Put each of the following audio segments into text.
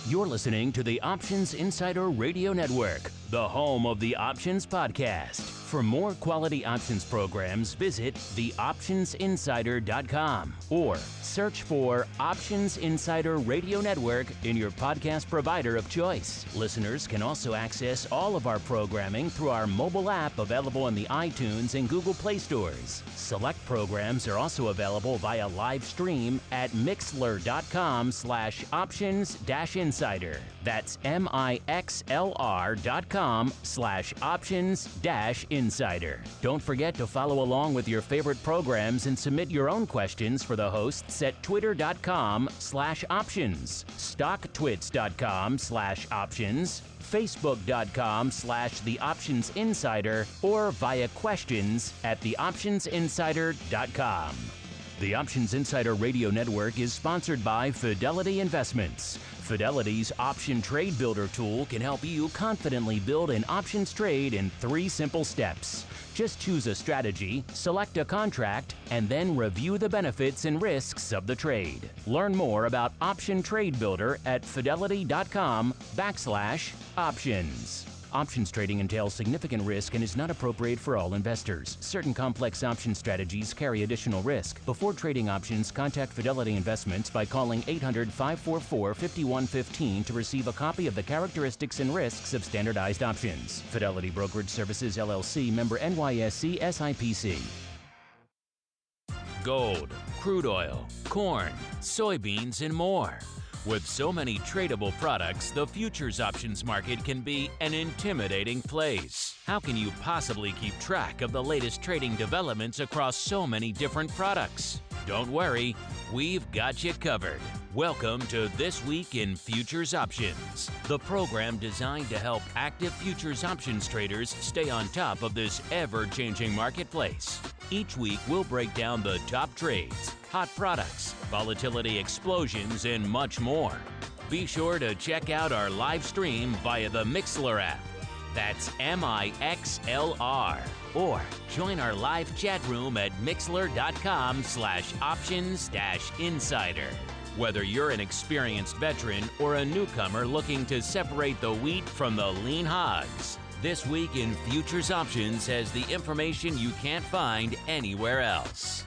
You're listening to the Options Insider Radio Network, the home of the Options Podcast. For more quality options programs, visit theoptionsinsider.com or search for Options Insider Radio Network in your podcast provider of choice. Listeners can also access all of our programming through our mobile app available in the iTunes and Google Play stores. Select programs are also available via live stream at mixlr.com/options-insider. That's mixlr.com/options-insider. Don't forget to follow along with your favorite programs and submit your own questions for the hosts at twitter.com/options, stocktwits.com/options, facebook.com/theoptionsinsider, or via questions at theoptionsinsider.com. The Options Insider Radio Network is sponsored by Fidelity Investments. Fidelity's Option Trade Builder tool can help you confidently build an options trade in 3 simple steps. Just choose a strategy, select a contract, and then review the benefits and risks of the trade. Learn more about Option Trade Builder at fidelity.com/options. Options trading entails significant risk and is not appropriate for all investors. Certain complex option strategies carry additional risk. Before trading options, contact Fidelity Investments by calling 800-544-5115 to receive a copy of the characteristics and risks of standardized options. Fidelity Brokerage Services, LLC, member NYSE SIPC. Gold, crude oil, corn, soybeans, and more. With so many tradable products, the futures options market can be an intimidating place. How can you possibly keep track of the latest trading developments across so many different products? Don't worry, we've got you covered. Welcome to This Week in Futures Options, the program designed to help active futures options traders stay on top of this ever-changing marketplace. Each week, we'll break down the top trades, hot products, volatility explosions, and much more. Be sure to check out our live stream via the Mixlr app. That's MIXLR. Or join our live chat room at mixlr.com/options-insider. Whether you're an experienced veteran or a newcomer looking to separate the wheat from the lean hogs, This Week in Futures Options has the information you can't find anywhere else.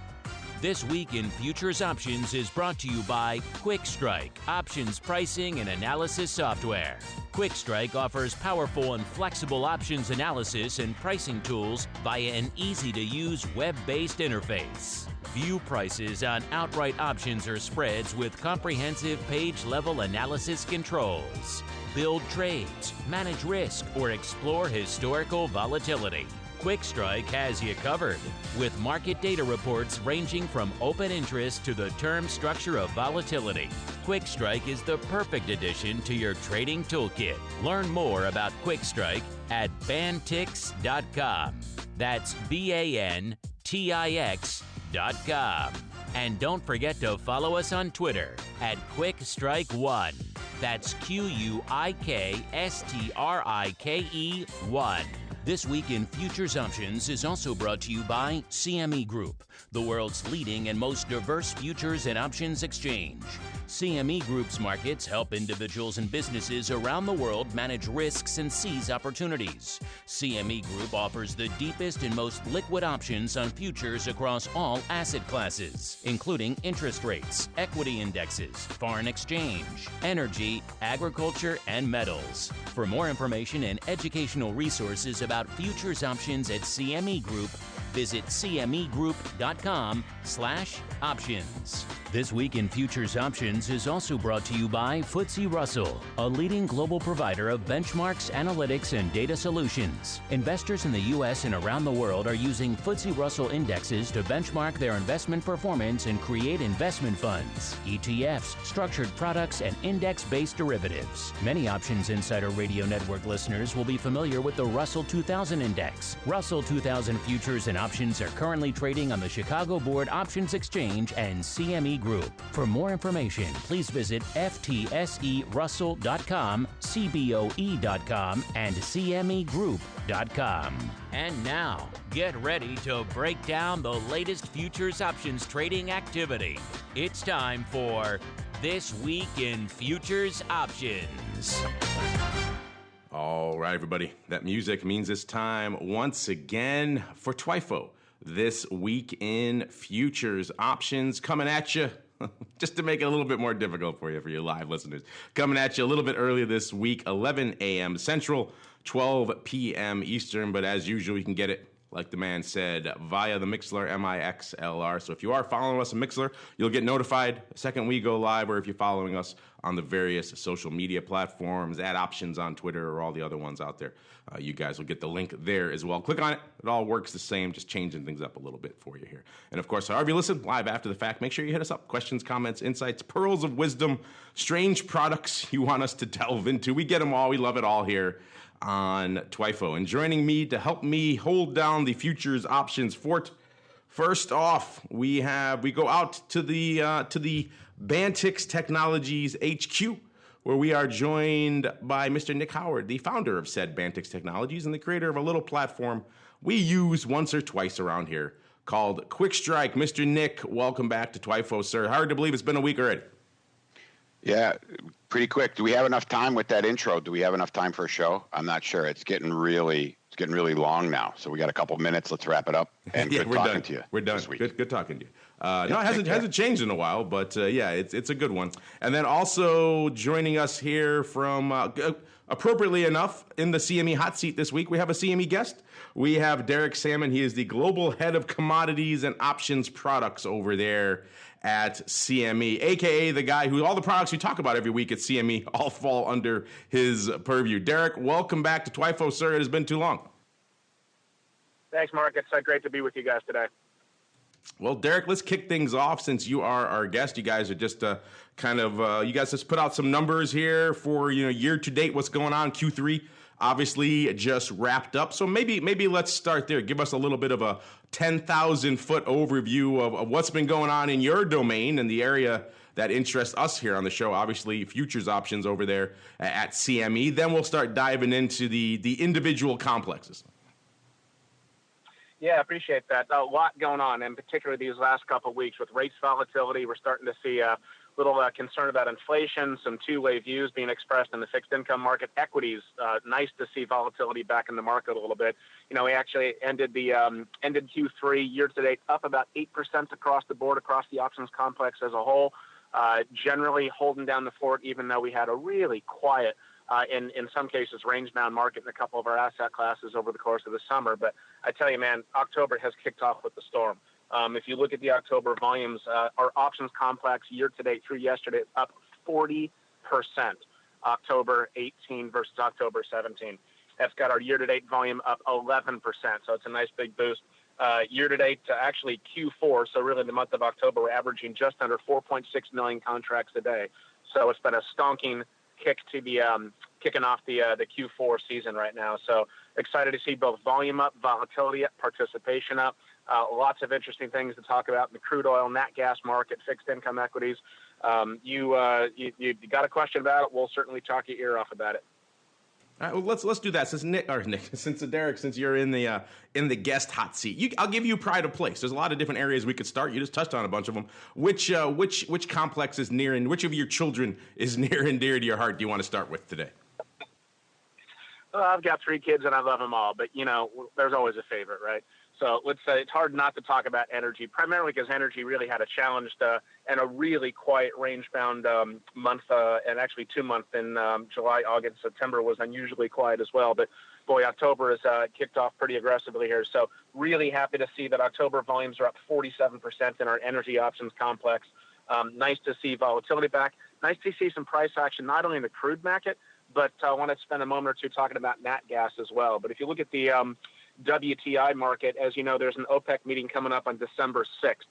This Week in Futures Options is brought to you by QuickStrike, options pricing and analysis software. QuickStrike offers powerful and flexible options analysis and pricing tools via an easy-to-use web-based interface. View prices on outright options or spreads with comprehensive page-level analysis controls. Build trades, manage risk, or explore historical volatility. QuickStrike has you covered, with market data reports ranging from open interest to the term structure of volatility. QuickStrike is the perfect addition to your trading toolkit. Learn more about QuickStrike at bantix.com. That's BANTIX.com. And don't forget to follow us on Twitter at QuickStrike1. That's QUIKSTRIKE1. This Week in Futures Options is also brought to you by CME Group, the world's leading and most diverse futures and options exchange. CME Group's markets help individuals and businesses around the world manage risks and seize opportunities. CME Group offers the deepest and most liquid options on futures across all asset classes, including interest rates, equity indexes, foreign exchange, energy, agriculture, and metals. For more information and educational resources about futures options at CME Group, visit cmegroup.com/options. This Week in Futures Options is also brought to you by FTSE Russell, a leading global provider of benchmarks, analytics, and data solutions. Investors in the U.S. and around the world are using FTSE Russell indexes to benchmark their investment performance and create investment funds, ETFs, structured products, and index-based derivatives. Many Options Insider Radio Network listeners will be familiar with the Russell 2000 Index. Russell 2000 futures and options are currently trading on the Chicago Board Options Exchange and CME Group. For more information, please visit ftserussell.com, cboe.com, and cmegroup.com. And now, get ready to break down the latest futures options trading activity. It's time for This Week in Futures Options. All right, everybody. That music means it's time once again for TWIFO. This Week in Futures Options coming at you, just to make it a little bit more difficult for you live listeners. Coming at you a little bit earlier this week, 11 a.m. Central, 12 p.m. Eastern. But as usual, you can get it, like the man said, via the Mixlr, MIXLR. So if you are following us on Mixlr, you'll get notified the second we go live, or if you're following us on the various social media platforms, Ad Options on Twitter, or all the other ones out there. You guys will get the link there as well. Click on it. It all works the same, just changing things up a little bit for you here. And of course, however you listen, live after the fact, make sure you hit us up. Questions, comments, insights, pearls of wisdom, strange products you want us to delve into. We get them all. We love it all here on TWIFO. And joining me to help me hold down the futures options fort, first off, we go out to the Bantix Technologies HQ, where we are joined by Mr. Nick Howard, the founder of said Bantix Technologies and the creator of a little platform we use once or twice around here called Quick Strike. Mr. Nick, welcome back to TWIFO, sir. Hard to believe it's been a week already. Yeah, pretty quick. Do we have enough time with that intro? Do we have enough time for a show? I'm not sure. It's getting really long now. So we got a couple minutes. Let's wrap it up. And yeah, good talking to you. We're done. Good talking to you. No, it hasn't changed in a while, but yeah, it's a good one. And then also joining us here from appropriately enough in the CME hot seat this week, we have a CME guest. We have Derek Salmon. He is the global head of commodities and options products over there at CME, aka the guy who all the products we talk about every week at CME all fall under his purview. Derek, welcome back to TWIFO, sir. It has been too long. Thanks, Mark. It's great to be with you guys today. Well, Derek, let's kick things off since you are our guest. You guys are just you guys just put out some numbers here for year to date. What's going on? Q3 obviously just wrapped up. So maybe let's start there. Give us a little bit of a 10,000 foot overview of what's been going on in your domain and the area that interests us here on the show. Obviously, futures options over there at CME. Then we'll start diving into the individual complexes. Yeah, I appreciate that. A lot going on, and particularly these last couple of weeks with rates volatility. We're starting to see a little concern about inflation, some two-way views being expressed in the fixed income market. Equities, nice to see volatility back in the market a little bit. We actually ended Q3 year-to-date up about 8% across the board, across the options complex as a whole, generally holding down the fort, even though we had a really quiet in some cases, range-bound market in a couple of our asset classes over the course of the summer. But I tell you, man, October has kicked off with the storm. If you look at the October volumes, our options complex year-to-date through yesterday up 40%, October 18 versus October 17. That's got our year-to-date volume up 11%, so it's a nice big boost. Year-to-date, actually Q4, so really the month of October, we're averaging just under 4.6 million contracts a day. So it's been a stonking kick to the kicking off the Q4 season right now. So excited to see both volume up, volatility up, participation up. Lots of interesting things to talk about in the crude oil, nat gas market, fixed income equities. You got a question about it? We'll certainly talk your ear off about it. All right, well, let's do that. Since you're in the guest hot seat, I'll give you pride of place. There's a lot of different areas we could start. You just touched on a bunch of them. Which complex is near, and which of your children is near and dear to your heart? Do you want to start with today? Well, I've got 3 kids and I love them all, but there's always a favorite, right? So let's say it's hard not to talk about energy, primarily because energy really had a challenged and a really quiet range-bound month, and actually 2 months in July, August, September was unusually quiet as well. But boy, October has kicked off pretty aggressively here. So really happy to see that October volumes are up 47% in our energy options complex. Nice to see volatility back. Nice to see some price action, not only in the crude market, but I want to spend a moment or two talking about nat gas as well. But if you look at the WTI market, as you know, there's an OPEC meeting coming up on December 6th.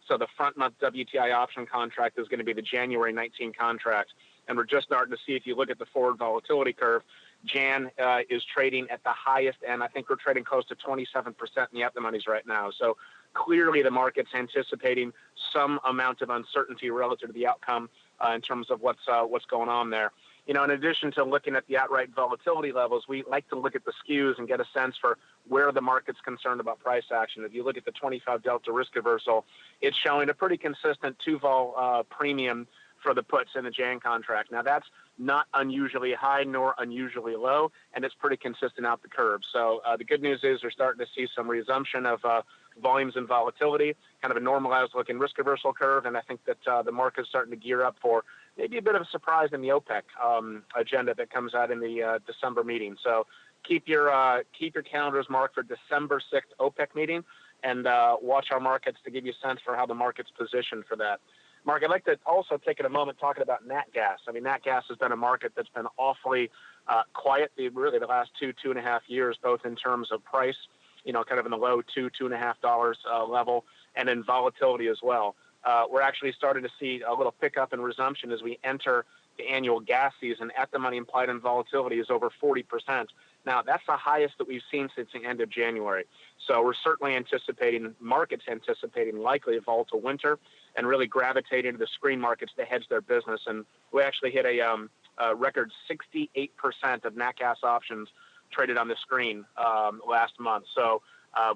So the front month WTI option contract is going to be the January 19 contract. And we're just starting to see, if you look at the forward volatility curve, Jan is trading at the highest, and I think we're trading close to 27% in the at-the-moneys right now. So clearly the market's anticipating some amount of uncertainty relative to the outcome in terms of what's going on there. In addition to looking at the outright volatility levels, we like to look at the skews and get a sense for where the market's concerned about price action. If you look at the 25 delta risk reversal, it's showing a pretty consistent 2-vol premium for the puts in the Jan contract. Now, that's not unusually high nor unusually low, and it's pretty consistent out the curve. So the good news is we're starting to see some resumption of volumes and volatility, kind of a normalized looking risk reversal curve, and I think that the market's starting to gear up for maybe a bit of a surprise in the OPEC agenda that comes out in the December meeting. So keep your calendars marked for December 6th OPEC meeting, and watch our markets to give you a sense for how the market's positioned for that. Mark, I'd like to also take a moment talking about nat gas. I mean, nat gas has been a market that's been awfully quiet, really the last 2.5 years, both in terms of price, kind of in the low $2.50 level, and in volatility as well. We're actually starting to see a little pickup in resumption as we enter the annual gas season. At the money implied in volatility is over 40%. Now, that's the highest that we've seen since the end of January. So we're certainly markets anticipating likely a volatile winter and really gravitating to the screen markets to hedge their business. And we actually hit a record 68% of nat gas options traded on the screen last month. So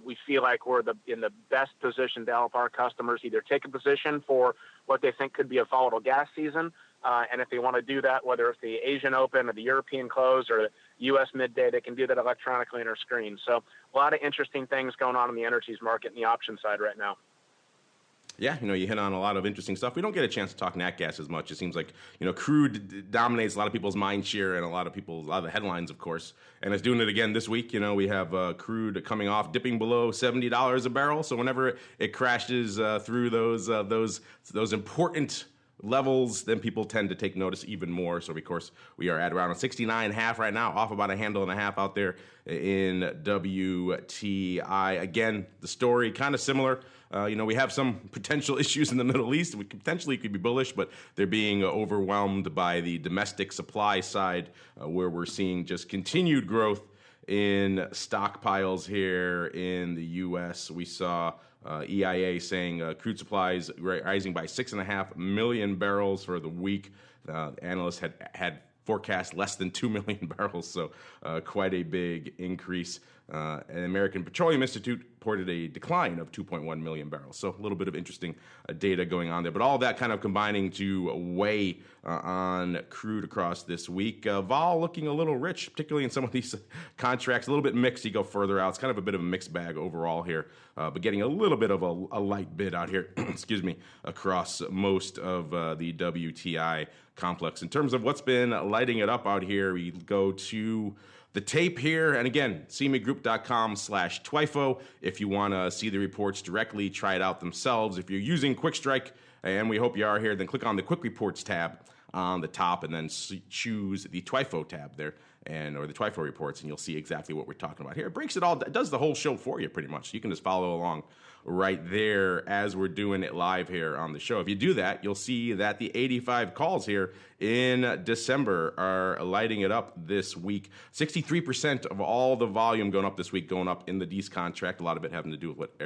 we feel like we're in the best position to help our customers either take a position for what they think could be a volatile gas season, and if they want to do that, whether it's the Asian Open or the European close or the U.S. midday, they can do that electronically on our screen. So a lot of interesting things going on in the energies market and the option side right now. Yeah, you hit on a lot of interesting stuff. We don't get a chance to talk nat gas as much. It seems like, crude dominates a lot of people's mind share and a lot of the headlines, of course. And it's doing it again this week. We have crude coming off, dipping below $70 a barrel. So whenever it crashes through those important levels, then people tend to take notice even more. So, of course, we are at around 69.5 right now, off about a handle and a half out there in WTI. Again, the story kind of similar. We have some potential issues in the Middle East. We potentially could be bullish, but they're being overwhelmed by the domestic supply side, where we're seeing just continued growth in stockpiles here in the U.S. We saw EIA saying crude supplies rising by 6.5 million barrels for the week. Analysts had forecast less than 2 million barrels, so quite a big increase. And American Petroleum Institute reported a decline of 2.1 million barrels. So a little bit of interesting data going on there. But all that kind of combining to weigh on crude across this week. Vol looking a little rich, particularly in some of these contracts. A little bit mixed. You go further out. It's kind of a bit of a mixed bag overall here. But getting a little bit of a light bid out here, excuse me, across most of the WTI complex. In terms of what's been lighting it up out here, we go to the tape here, and again, cmegroup.com/TWIFO if you want to see the reports directly, try it out themselves. If you're using Quick Strike, and we hope you are here, then click on the Quick Reports tab on the top and then choose the TWIFO tab there, or the TWIFO reports, and you'll see exactly what we're talking about here. It breaks it all, it does the whole show for you pretty much. You can just follow along right there as we're doing it live here on the show. If you do that, you'll see that the 85 calls here in December are lighting it up this week. 63% of all the volume going up this week, going up in the Dees contract. A lot of it having to do with what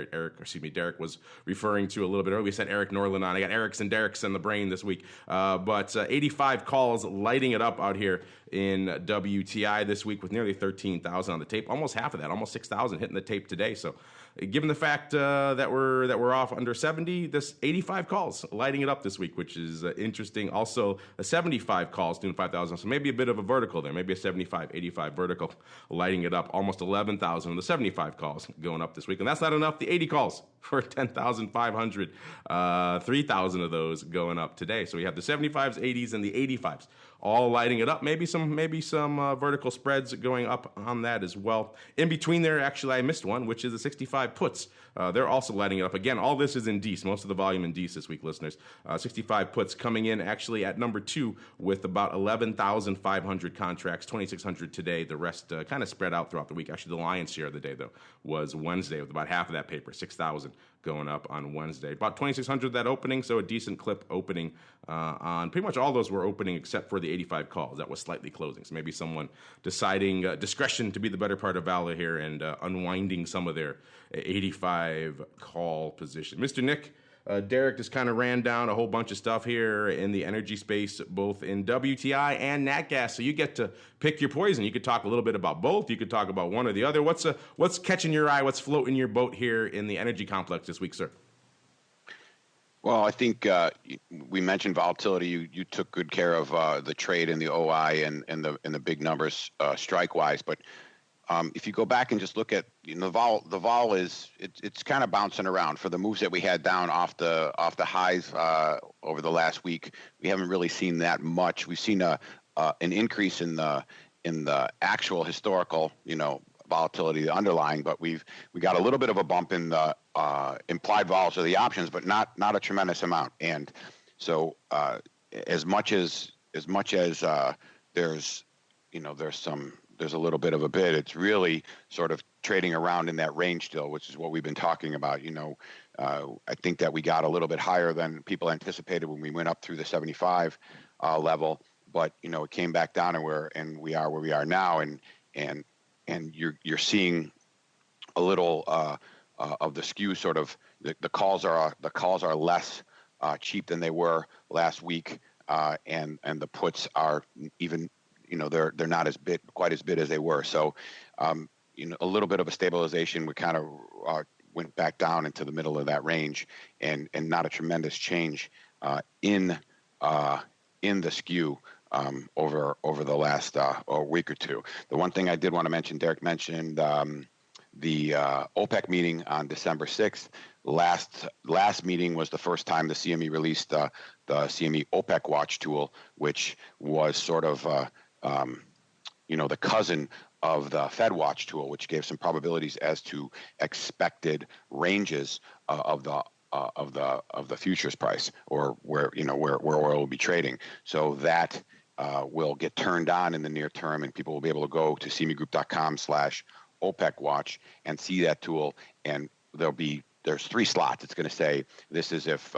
Derek was referring to a little bit earlier. We said Eric Norland on. I got Erics and Dereks in the brain this week. But 85 calls lighting it up out here in WTI this week with nearly 13,000 on the tape. Almost half of that, almost 6,000 hitting the tape today. So given the fact that we're off under 70, this 85 calls lighting it up this week, which is interesting. Also, a 75 calls doing 5,000, so maybe a bit of a vertical there, maybe a 75, 85 vertical lighting it up. Almost 11,000 of the 75 calls going up this week, and that's not enough. The 80 calls for 10,500, 3,000 of those going up today. So we have the 75s, 80s, and the 85s. All lighting it up. Maybe some vertical spreads going up on that as well. In between there, actually, I missed one, which is the 65 puts. They're also lighting it up. Again, all this is in Dees. Most of the volume in Dees this week, listeners. 65 puts coming in actually at number 2 with about 11,500 contracts, 2,600 today. The rest kind of spread out throughout the week. Actually, the lion's share of the day, though, was Wednesday with about half of that paper, 6,000 going up on Wednesday. About 2,600 that opening, so a decent clip opening on pretty much all those were opening except for the 85 calls. That was slightly closing. So maybe someone deciding discretion to be the better part of valor here and unwinding some of their 85 call position. Mr. Nick, Derek just kind of ran down a whole bunch of stuff here in the energy space, both in WTI and nat gas. So you get to pick your poison. You could talk a little bit about both. You could talk about one or the other. What's catching your eye? What's floating your boat here in the energy complex this week, sir? Well, I think we mentioned volatility. You took good care of the trade in the OI and the big numbers strike wise, but if you go back and just look at the vol is it's kind of bouncing around for the moves that we had down off the highs over the last week. We haven't really seen that much. We've seen an increase in the actual historical volatility, the underlying, but we got a little bit of a bump in the implied vols or the options, but not a tremendous amount. And so as much as there's a little bit of a bid, it's really sort of trading around in that range still, which is what we've been talking about. I think that we got a little bit higher than people anticipated when we went up through the 75 level, but it came back down, and we are where we are now, and you're seeing a little of the skew. Sort of the calls are less cheap than they were last week, and the puts are even. They're not quite as big as they were. So, a little bit of a stabilization. We kind of went back down into the middle of that range, and not a tremendous change in the skew over the last week or two. The one thing I did want to mention, Derek mentioned the OPEC meeting on December 6th. Last meeting was the first time the CME released the CME OPEC Watch tool, which was sort of the cousin of the Fed Watch tool, which gave some probabilities as to expected ranges of the futures price, or where oil will be trading. So that will get turned on in the near term, and people will be able to go to cmegroup.com/OPEC Watch and see that tool. And there's 3 slots. It's going to say this is if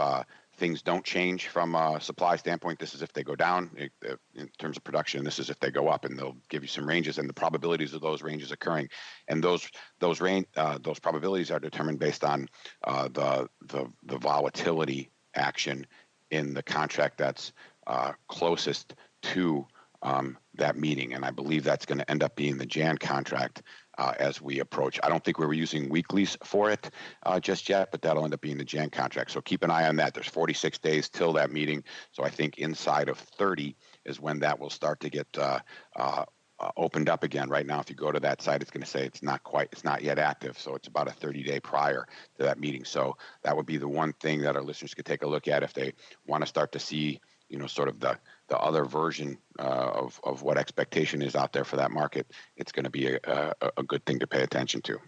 things don't change from a supply standpoint. This is if they go down in terms of production. This is if they go up, and they'll give you some ranges and the probabilities of those ranges occurring. And those probabilities are determined based on the volatility action in the contract that's closest to that meeting. And I believe that's going to end up being the Jan contract as we approach. I don't think we were using weeklies for it just yet, but that'll end up being the Jan contract. So keep an eye on that. There's 46 days till that meeting. So I think inside of 30 is when that will start to get opened up again. Right now, if you go to that site, it's going to say it's not yet active. So it's about a 30-day prior to that meeting. So that would be the one thing that our listeners could take a look at if they want to start to see, sort of the other version of what expectation is out there for that market. It's going to be a good thing to pay attention to.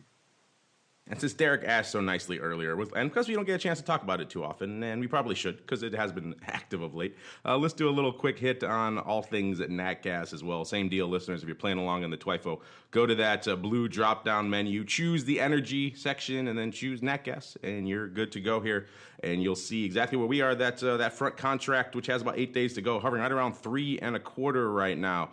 And since Derek asked so nicely earlier, and because we don't get a chance to talk about it too often, and we probably should because it has been active of late, let's do a little quick hit on all things at Nat Gas as well. Same deal, listeners. If you're playing along in the TWIFO, go to that blue drop-down menu, choose the energy section, and then choose Nat Gas, and you're good to go here. And you'll see exactly where we are. That front contract, which has about 8 days to go, hovering right around 3 1/4 right now.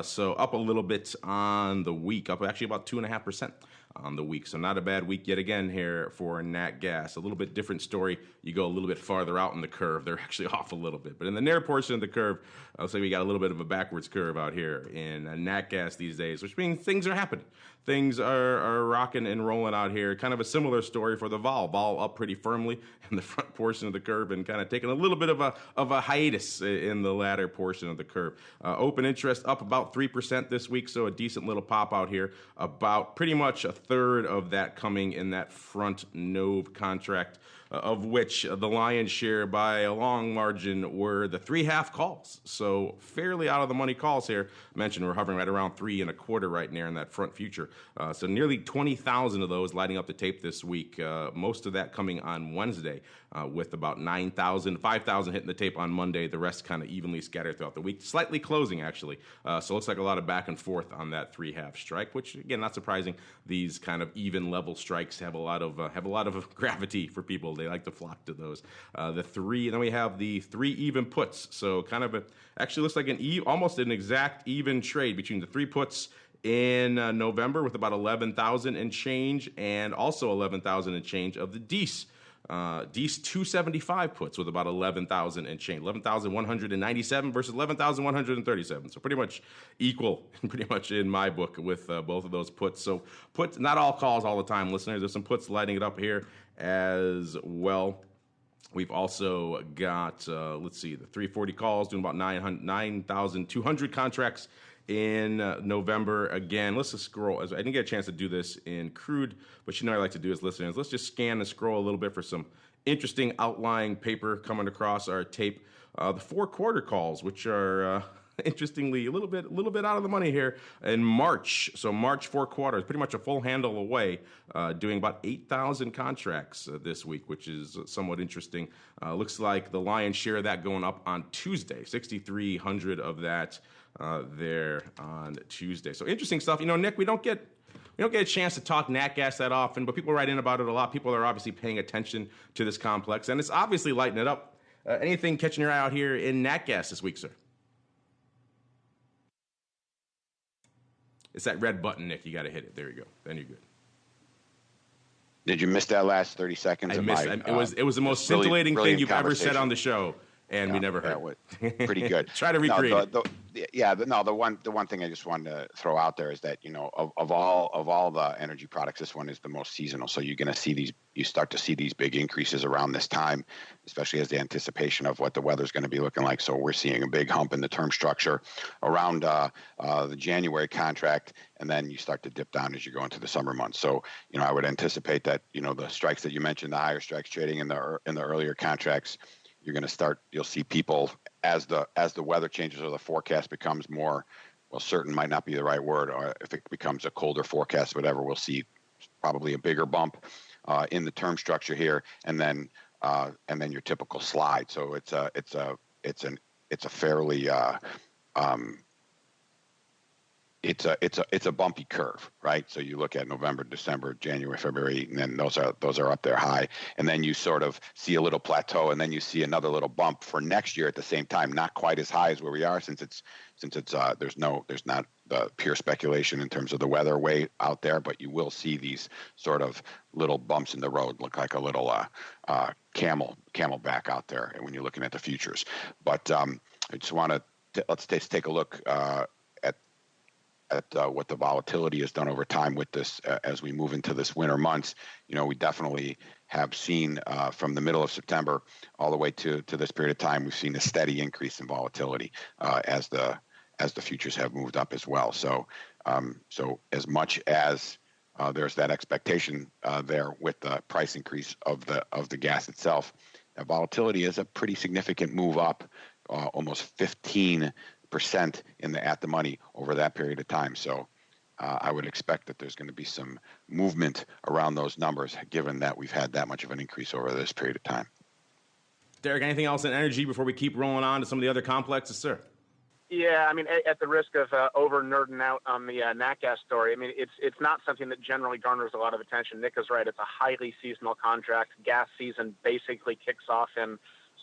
So up a little bit on the week, up actually about 2.5%. On the week. So not a bad week yet again here for Nat Gas. A little bit different story. You go a little bit farther out in the curve. They're actually off a little bit. But in the near portion of the curve, I'll say we got a little bit of a backwards curve out here in Nat Gas these days, which means things are happening. Things are rocking and rolling out here. Kind of a similar story for the vol. Vol up pretty firmly in the front portion of the curve and kind of taking a little bit of a hiatus in the latter portion of the curve. Open interest up about 3% this week, so a decent little pop out here. About pretty much a third of that coming in that front nove contract, of which the lion's share by a long margin were the 3 half calls. So fairly out of the money calls here. I mentioned we're hovering right around 3 1/4 right there in that front future. So nearly 20,000 of those lighting up the tape this week. Most of that coming on Wednesday, with about 9,000, 5,000 hitting the tape on Monday. The rest kind of evenly scattered throughout the week. Slightly closing actually. So it looks like a lot of back and forth on that 3 half strike, which again, not surprising. These kind of even level strikes have a lot of gravity for people. They like to flock to those. Then we have the 3 even puts. So kind of actually looks like almost an exact even trade between the 3 puts in November with about 11,000 and change, and also 11,000 and change of the DEES. DEES 275 puts with about 11,000 and change, 11,197 versus 11,137. So pretty much equal, pretty much in my book with both of those puts. So puts, not all calls all the time, listeners. There's some puts lighting it up here as well. We've also got, let's see, the 340 calls doing about 9,200 contracts in November. Again, let's just scroll. I didn't get a chance to do this in Crude, but I like to do as listeners. Let's just scan and scroll a little bit for some interesting outlying paper coming across our tape. The 4-quarter calls, which are interestingly a little bit out of the money here in March. So March 4 quarters, pretty much a full handle away, doing about 8,000 contracts this week, which is somewhat interesting. Looks like the lion's share of that going up on Tuesday, 6,300 of that there on Tuesday. So interesting stuff. Nick, we don't get a chance to talk nat gas that often, but people write in about it a lot. People are obviously paying attention to this complex, and it's obviously lighting it up. Anything catching your eye out here in nat gas this week, sir? It's that red button, Nick. You got to hit it. There you go. Then you're good. Did you miss that last 30 seconds? I missed it. It was the most scintillating thing you've ever said on the show, and we never heard it. Pretty good. Try to recreate it. The one thing I just wanted to throw out there is that, of all the energy products, this one is the most seasonal. So you're going to see you start to see these big increases around this time, especially as the anticipation of what the weather's going to be looking like. So we're seeing a big hump in the term structure around the January contract, and then you start to dip down as you go into the summer months. So, I would anticipate that, the strikes that you mentioned, the higher strikes trading in the earlier contracts, you'll see people as the weather changes or the forecast becomes more, certain might not be the right word, or if it becomes a colder forecast, whatever, we'll see probably a bigger bump in the term structure here, and then your typical slide. So it's a fairly it's a bumpy curve, right? So you look at November, December, January, February, and then those are up there high, and then you sort of see a little plateau, and then you see another little bump for next year at the same time, not quite as high as where we are, since there's not the pure speculation in terms of the weather way out there, but you will see these sort of little bumps in the road, look like a little camelback out there when you're looking at the futures. But I just want to let's take a look at what the volatility has done over time with this as we move into this winter months. We definitely have seen from the middle of September all the way to this period of time, we've seen a steady increase in volatility as the futures have moved up as well. So as much as there's that expectation there with the price increase of the gas itself, volatility is a pretty significant move up, almost 15% in the at the money over that period of time. So I would expect that there's going to be some movement around those numbers, given that we've had that much of an increase over this period of time. Derek, anything else in energy before we keep rolling on to some of the other complexes, sir? Yeah, at the risk of over nerding out on the nat gas story, it's not something that generally garners a lot of attention. Nick is right; it's a highly seasonal contract. Gas season basically kicks off in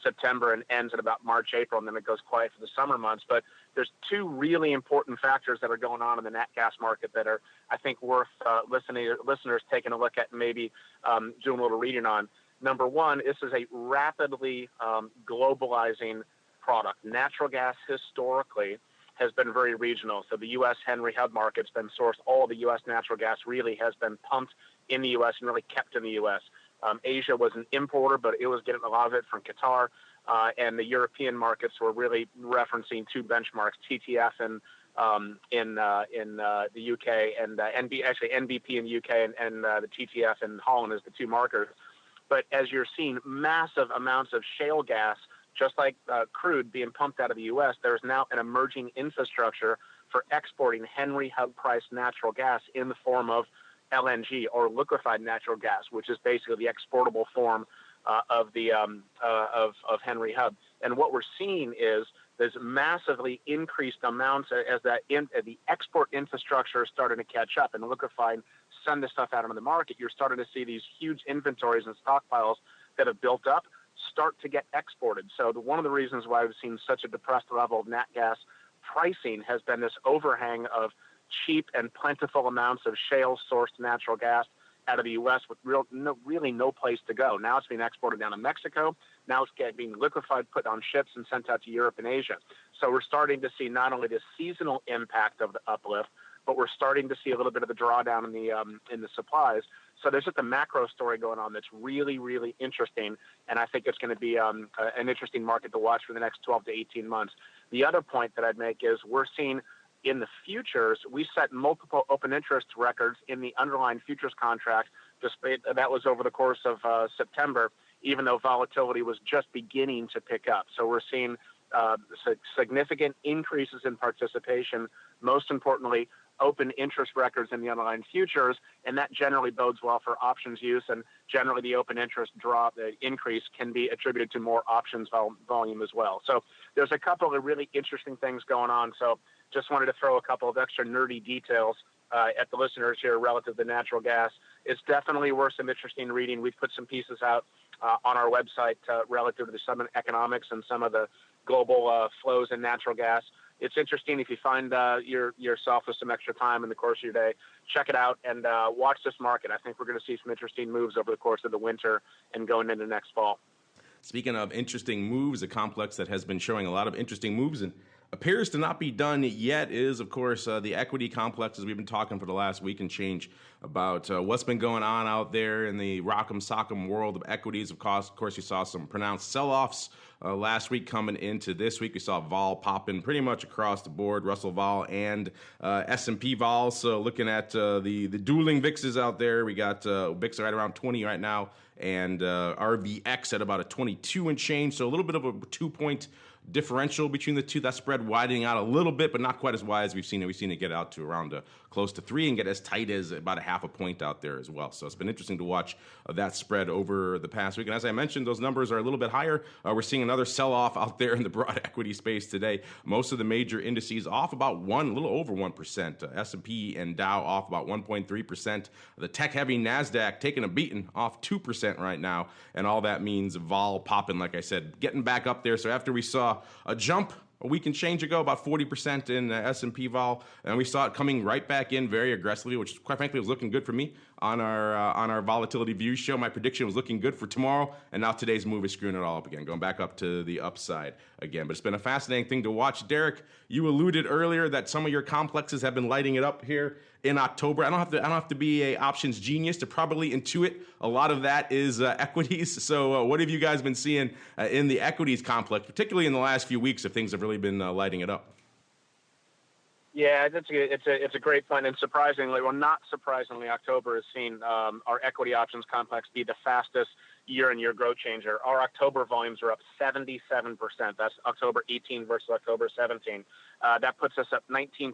September and ends at about March, April, and then it goes quiet for the summer months. But there's two really important factors that are going on in the nat gas market that are, I think, worth listeners taking a look at and maybe doing a little reading on. Number one, this is a rapidly globalizing product. Natural gas historically has been very regional. So the U.S. Henry Hub market's been sourced. All of the U.S. natural gas really has been pumped in the U.S. and really kept in the U.S. Asia was an importer, but it was getting a lot of it from Qatar, and the European markets were really referencing two benchmarks: TTF in the UK and NBP in the UK and the TTF in Holland as the two markers. But as you're seeing massive amounts of shale gas, just like crude being pumped out of the U.S., there's now an emerging infrastructure for exporting Henry Hub price natural gas in the form of LNG, or liquefied natural gas, which is basically the exportable form of Henry Hub. And what we're seeing is there's massively increased amounts as the export infrastructure is starting to catch up and liquefy and send this stuff out into the market. You're starting to see these huge inventories and stockpiles that have built up start to get exported. So one of the reasons why we've seen such a depressed level of nat gas pricing has been this overhang of cheap and plentiful amounts of shale-sourced natural gas out of the U.S. with really no place to go. Now it's being exported down to Mexico. Now it's being liquefied, put on ships, and sent out to Europe and Asia. So we're starting to see not only the seasonal impact of the uplift, but we're starting to see a little bit of the drawdown in the supplies. So there's just a macro story going on that's really, really interesting, and I think it's going to be an interesting market to watch for the next 12 to 18 months. The other point that I'd make is we're seeing in the futures, we set multiple open interest records in the underlying futures contract. Despite that was over the course of September, even though volatility was just beginning to pick up. So we're seeing significant increases in participation, most importantly, open interest records in the underlying futures, and that generally bodes well for options use, and generally the open interest drop, the increase can be attributed to more options volume as well. So there's a couple of really interesting things going on. So just wanted to throw a couple of extra nerdy details at the listeners here relative to natural gas. It's definitely worth some interesting reading. We've put some pieces out on our website relative to some economics and some of the global flows in natural gas. It's interesting if you find yourself with some extra time in the course of your day, check it out and watch this market. I think we're going to see some interesting moves over the course of the winter and going into next fall. Speaking of interesting moves, a complex that has been showing a lot of interesting moves and appears to not be done yet is, of course, the equity complexes. We've been talking for the last week and change about what's been going on out there in the rock'em sock'em world of equities. Of course, you saw some pronounced sell-offs last week coming into this week. We saw vol popping pretty much across the board, Russell vol and S&P vol. So looking at the dueling VIXs out there, we got VIX right around 20 right now, and RVX at about a 22 and change. So a little bit of a 2-point differential between the two. That spread widening out a little bit, but not quite as wide as we've seen it. We've seen it get out to around close to 3 and get as tight as about a half a point out there as well. So it's been interesting to watch that spread over the past week. And as I mentioned, those numbers are a little bit higher. We're seeing another sell-off out there in the broad equity space today. Most of the major indices off about a little over 1%. S&P and Dow off about 1.3%. The tech-heavy NASDAQ taking a beating, off 2% right now. And all that means vol popping, like I said, getting back up there. So after we saw a jump a week and change ago, about 40% in S&P vol, and we saw it coming right back in very aggressively, which quite frankly was looking good for me on our volatility view show. My prediction was looking good for tomorrow, and now today's move is screwing it all up again, going back up to the upside again. But it's been a fascinating thing to watch. Derek, you alluded earlier that some of your complexes have been lighting it up here in October. I don't have to be a options genius to probably intuit a lot of that is equities. So what have you guys been seeing in the equities complex, particularly in the last few weeks, if things have really been lighting it up? Yeah, it's a great point, and surprisingly, well, not surprisingly, October has seen our equity options complex be the fastest year-on-year growth changer. Our October volumes are up 77%. That's October 18 versus October 17. That puts us up 19%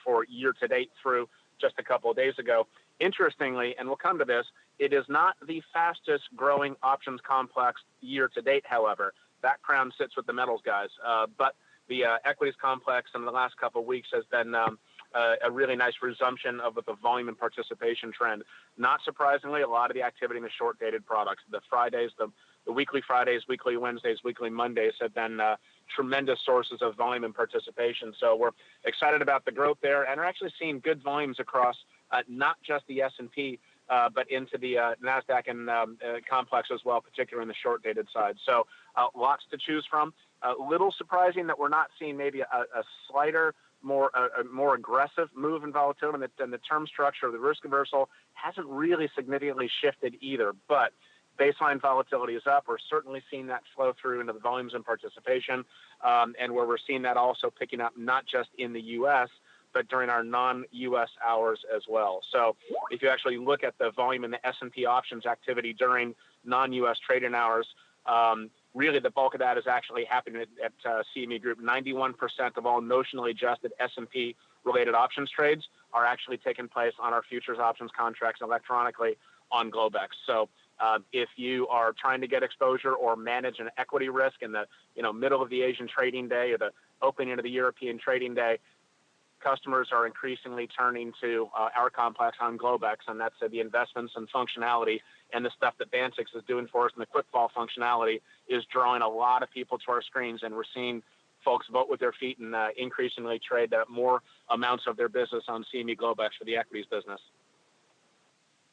for year-to-date through just a couple of days ago. Interestingly, and we'll come to this, it is not the fastest growing options complex year-to-date, however. That crown sits with the metals guys, but the equities complex in the last couple of weeks has been a really nice resumption of the volume and participation trend. Not surprisingly, a lot of the activity in the short-dated products, the Fridays, the weekly Fridays, weekly Wednesdays, weekly Mondays have been tremendous sources of volume and participation. So we're excited about the growth there, and are actually seeing good volumes across not just the S&P, but into the NASDAQ and complex as well, particularly in the short-dated side. So lots to choose from. A little surprising that we're not seeing maybe a slighter, more aggressive move in volatility, and the term structure of the risk reversal hasn't really significantly shifted either. But baseline volatility is up. We're certainly seeing that flow through into the volumes and participation, and where we're seeing that also picking up not just in the U.S., but during our non-U.S. hours as well. So if you actually look at the volume in the S&P options activity during non-U.S. trading hours, really the bulk of that is actually happening at CME Group. 91% of all notionally adjusted S&P related options trades are actually taking place on our futures options contracts electronically on Globex. So if you are trying to get exposure or manage an equity risk in the middle of the Asian trading day or the opening of the European trading day, customers are increasingly turning to our complex on Globex, and that's the investments and functionality and the stuff that Bantix is doing for us, and the quick fall functionality is drawing a lot of people to our screens, and we're seeing folks vote with their feet and increasingly trade more amounts of their business on CME Globex for the equities business.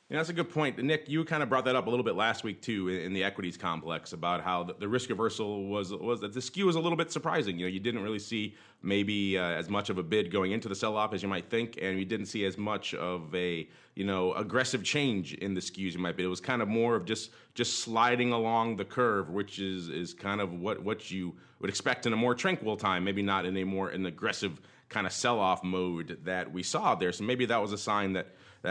Yeah, that's a good point. Nick, you kind of brought that up a little bit last week too in the equities complex about how the risk reversal was that the skew was a little bit surprising. You didn't really see maybe as much of a bid going into the sell-off as you might think, and you didn't see as much of a aggressive change in the skews you might be. It was kind of more of just sliding along the curve, which is kind of what you would expect in a more tranquil time, maybe not in a more an aggressive kind of sell-off mode that we saw there. So maybe that was a sign that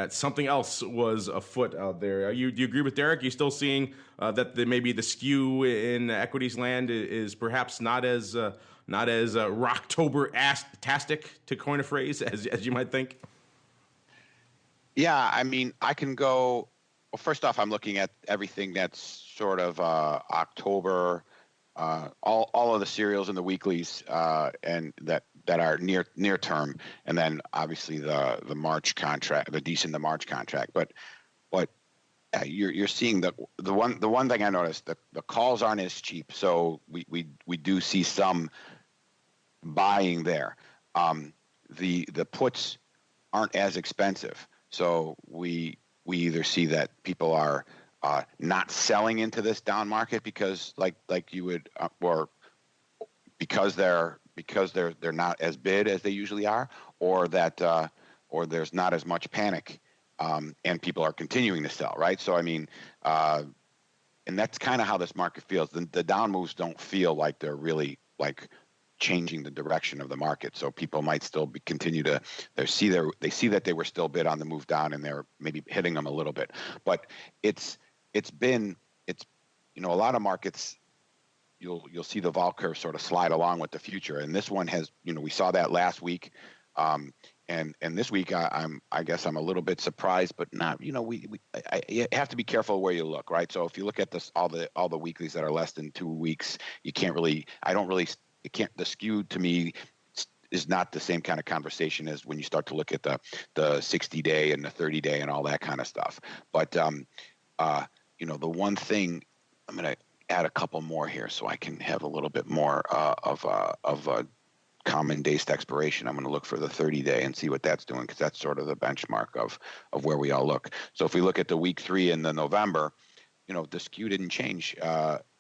something else was afoot out there. Do you agree with Derek? Are you still seeing that maybe the skew in equities land is perhaps not as Rocktober-tastic, to coin a phrase, as you might think? Yeah, I mean, I can go. Well, first off, I'm looking at everything that's sort of October, all of the serials and the weeklies, and that are near term, and then obviously the March contract, the March contract. But you're seeing the one thing I noticed, the calls aren't as cheap, so we do see some buying there. The puts aren't as expensive, so we either see that people are not selling into this down market because like you would, or because they're not as bid as they usually are, or that or there's not as much panic, and people are continuing to sell, right? So I mean, and that's kind of how this market feels. The down moves don't feel like they're really like changing the direction of the market. So people might still continue to they see that they were still bid on the move down, and they're maybe hitting them a little bit. But it's a lot of markets, you'll see the vol curve sort of slide along with the future, and this one has, we saw that last week, and this week I guess I'm a little bit surprised, but not, you have to be careful where you look, right? So if you look at this, all the weeklies that are less than 2 weeks, the skew to me is not the same kind of conversation as when you start to look at the 60-day and the 30-day and all that kind of stuff. But the one thing, I'm going to add a couple more here so I can have a little bit more of a common days to expiration. I'm going to look for the 30-day and see what that's doing, because that's sort of the benchmark of where we all look. So if we look at the week 3 in the November, the skew didn't change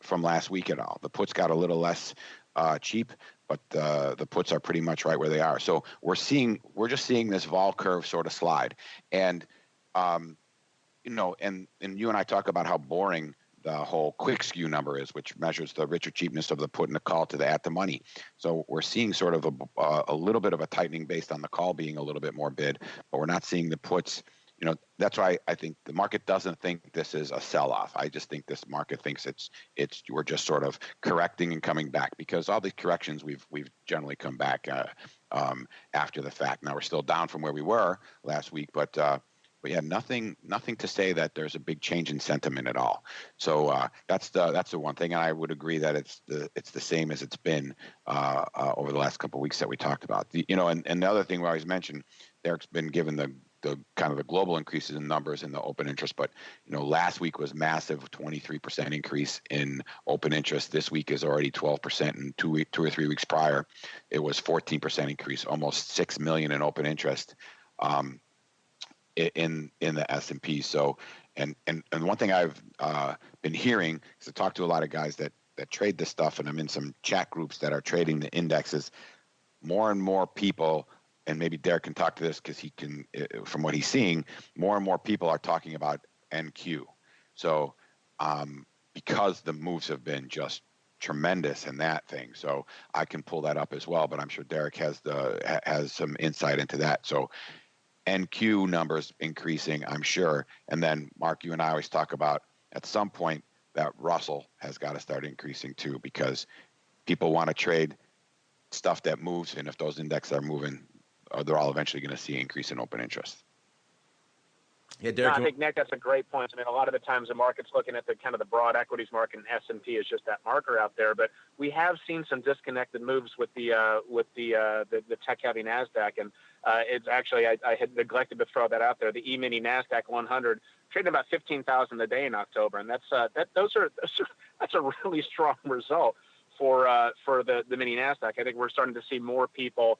from last week at all. The puts got a little less cheap, but the puts are pretty much right where they are. So we're just seeing this vol curve sort of slide, and and you and I talk about how boring the whole quick skew number is, which measures the rich or cheapness of the put and the call to the at the money. So we're seeing sort of a little bit of a tightening based on the call being a little bit more bid, but we're not seeing the puts. That's why I think the market doesn't think this is a sell-off. I just think this market thinks we're just sort of correcting and coming back, because all these corrections we've generally come back after the fact. Now we're still down from where we were last week, but yeah, nothing to say that there's a big change in sentiment at all. So that's the one thing, and I would agree that it's the same as it's been over the last couple of weeks that we talked about. And the other thing we always mention, Derek's been given the kind of the global increases in numbers in the open interest, but last week was massive, 23% increase in open interest. This week is already 12%, and 2 or 3 weeks prior, it was 14% increase, almost 6 million in open interest. In the S&P. So, and one thing I've been hearing, because I talk to a lot of guys that trade this stuff, and I'm in some chat groups that are trading the indexes, more and more people, and maybe Derek can talk to this because he can, from what he's seeing, more and more people are talking about NQ. So, because the moves have been just tremendous in that thing, so I can pull that up as well, but I'm sure Derek has some insight into that. So NQ numbers increasing, I'm sure. And then, Mark, you and I always talk about at some point that Russell has got to start increasing too, because people want to trade stuff that moves. And if those indexes are moving, they're all eventually going to see an increase in open interest. Yeah, Derek, I think, Nick, that's a great point. I mean, a lot of the times the market's looking at the kind of the broad equities market, and S&P is just that marker out there. But we have seen some disconnected moves with the tech-heavy NASDAQ, and it's actually I had neglected to throw that out there. The E-mini NASDAQ 100 trading about 15,000 a day in October, and that's a really strong result for the mini NASDAQ. I think we're starting to see more people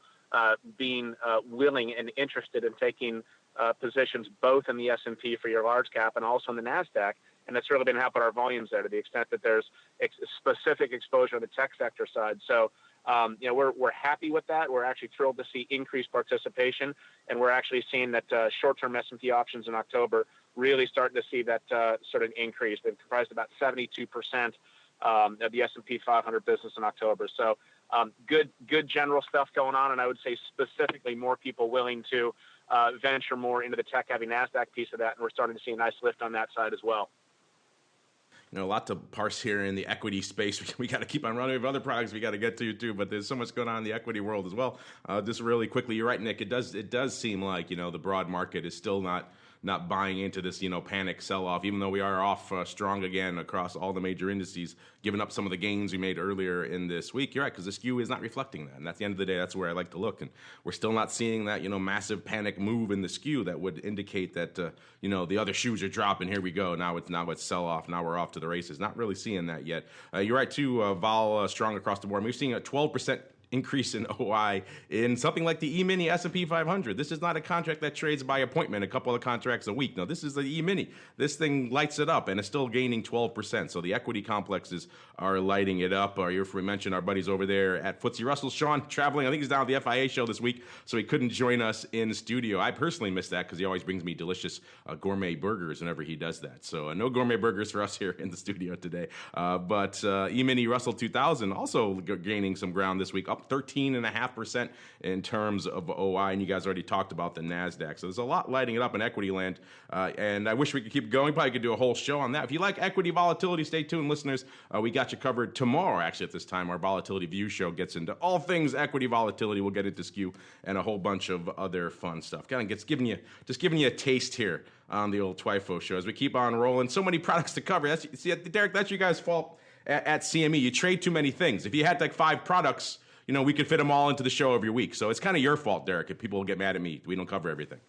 being willing and interested in taking positions both in the S&P for your large cap and also in the NASDAQ. And that's really been helping our volumes there to the extent that there's specific exposure on the tech sector side. So, we're happy with that. We're actually thrilled to see increased participation, and we're actually seeing that short-term S&P options in October really starting to see that sort of increase. They've comprised about 72% of the S&P 500 business in October. So good general stuff going on, and I would say specifically more people willing to venture more into the tech-heavy NASDAQ piece of that, and we're starting to see a nice lift on that side as well. A lot to parse here in the equity space. We got to keep on running with other products we got to get to too, but there's so much going on in the equity world as well. Just really quickly, you're right, Nick. It does seem like the broad market is still not buying into this panic sell-off, even though we are off strong again across all the major indices, giving up some of the gains we made earlier in this week. You're right, because the skew is not reflecting that, and at the end of the day, that's where I like to look. And we're still not seeing that massive panic move in the skew that would indicate that the other shoes are dropping. Here we go. Now it's sell-off. Now we're off to the races. Not really seeing that yet. You're right too. Vol strong across the board. We're seeing a 12% increase in OI in something like the E-mini S&P 500. This is not a contract that trades by appointment, a couple of contracts a week. No, this is the E-mini. This thing lights it up, and it's still gaining 12%. So the equity complexes are lighting it up. We mentioned our buddies over there at FTSE Russell. Sean traveling. I think he's down at the FIA show this week, so he couldn't join us in studio. I personally miss that because he always brings me delicious gourmet burgers whenever he does that. So no gourmet burgers for us here in the studio today. But E-mini Russell 2000 also gaining some ground this week, up 13.5% in terms of OI, and you guys already talked about the NASDAQ. So there's a lot lighting it up in equity land, and I wish we could keep going. Probably could do a whole show on that. If you like equity volatility, stay tuned, listeners. We got you covered tomorrow, actually, at this time. Our Volatility View show gets into all things equity volatility. We'll get into skew and a whole bunch of other fun stuff. Kind of gets giving you a taste here on the old Twifo show as we keep on rolling. So many products to cover. Derek, that's you guys' fault at CME. You trade too many things. If you had like 5 products, we could fit them all into the show every week. So it's kind of your fault, Derek, if people get mad at me. We don't cover everything.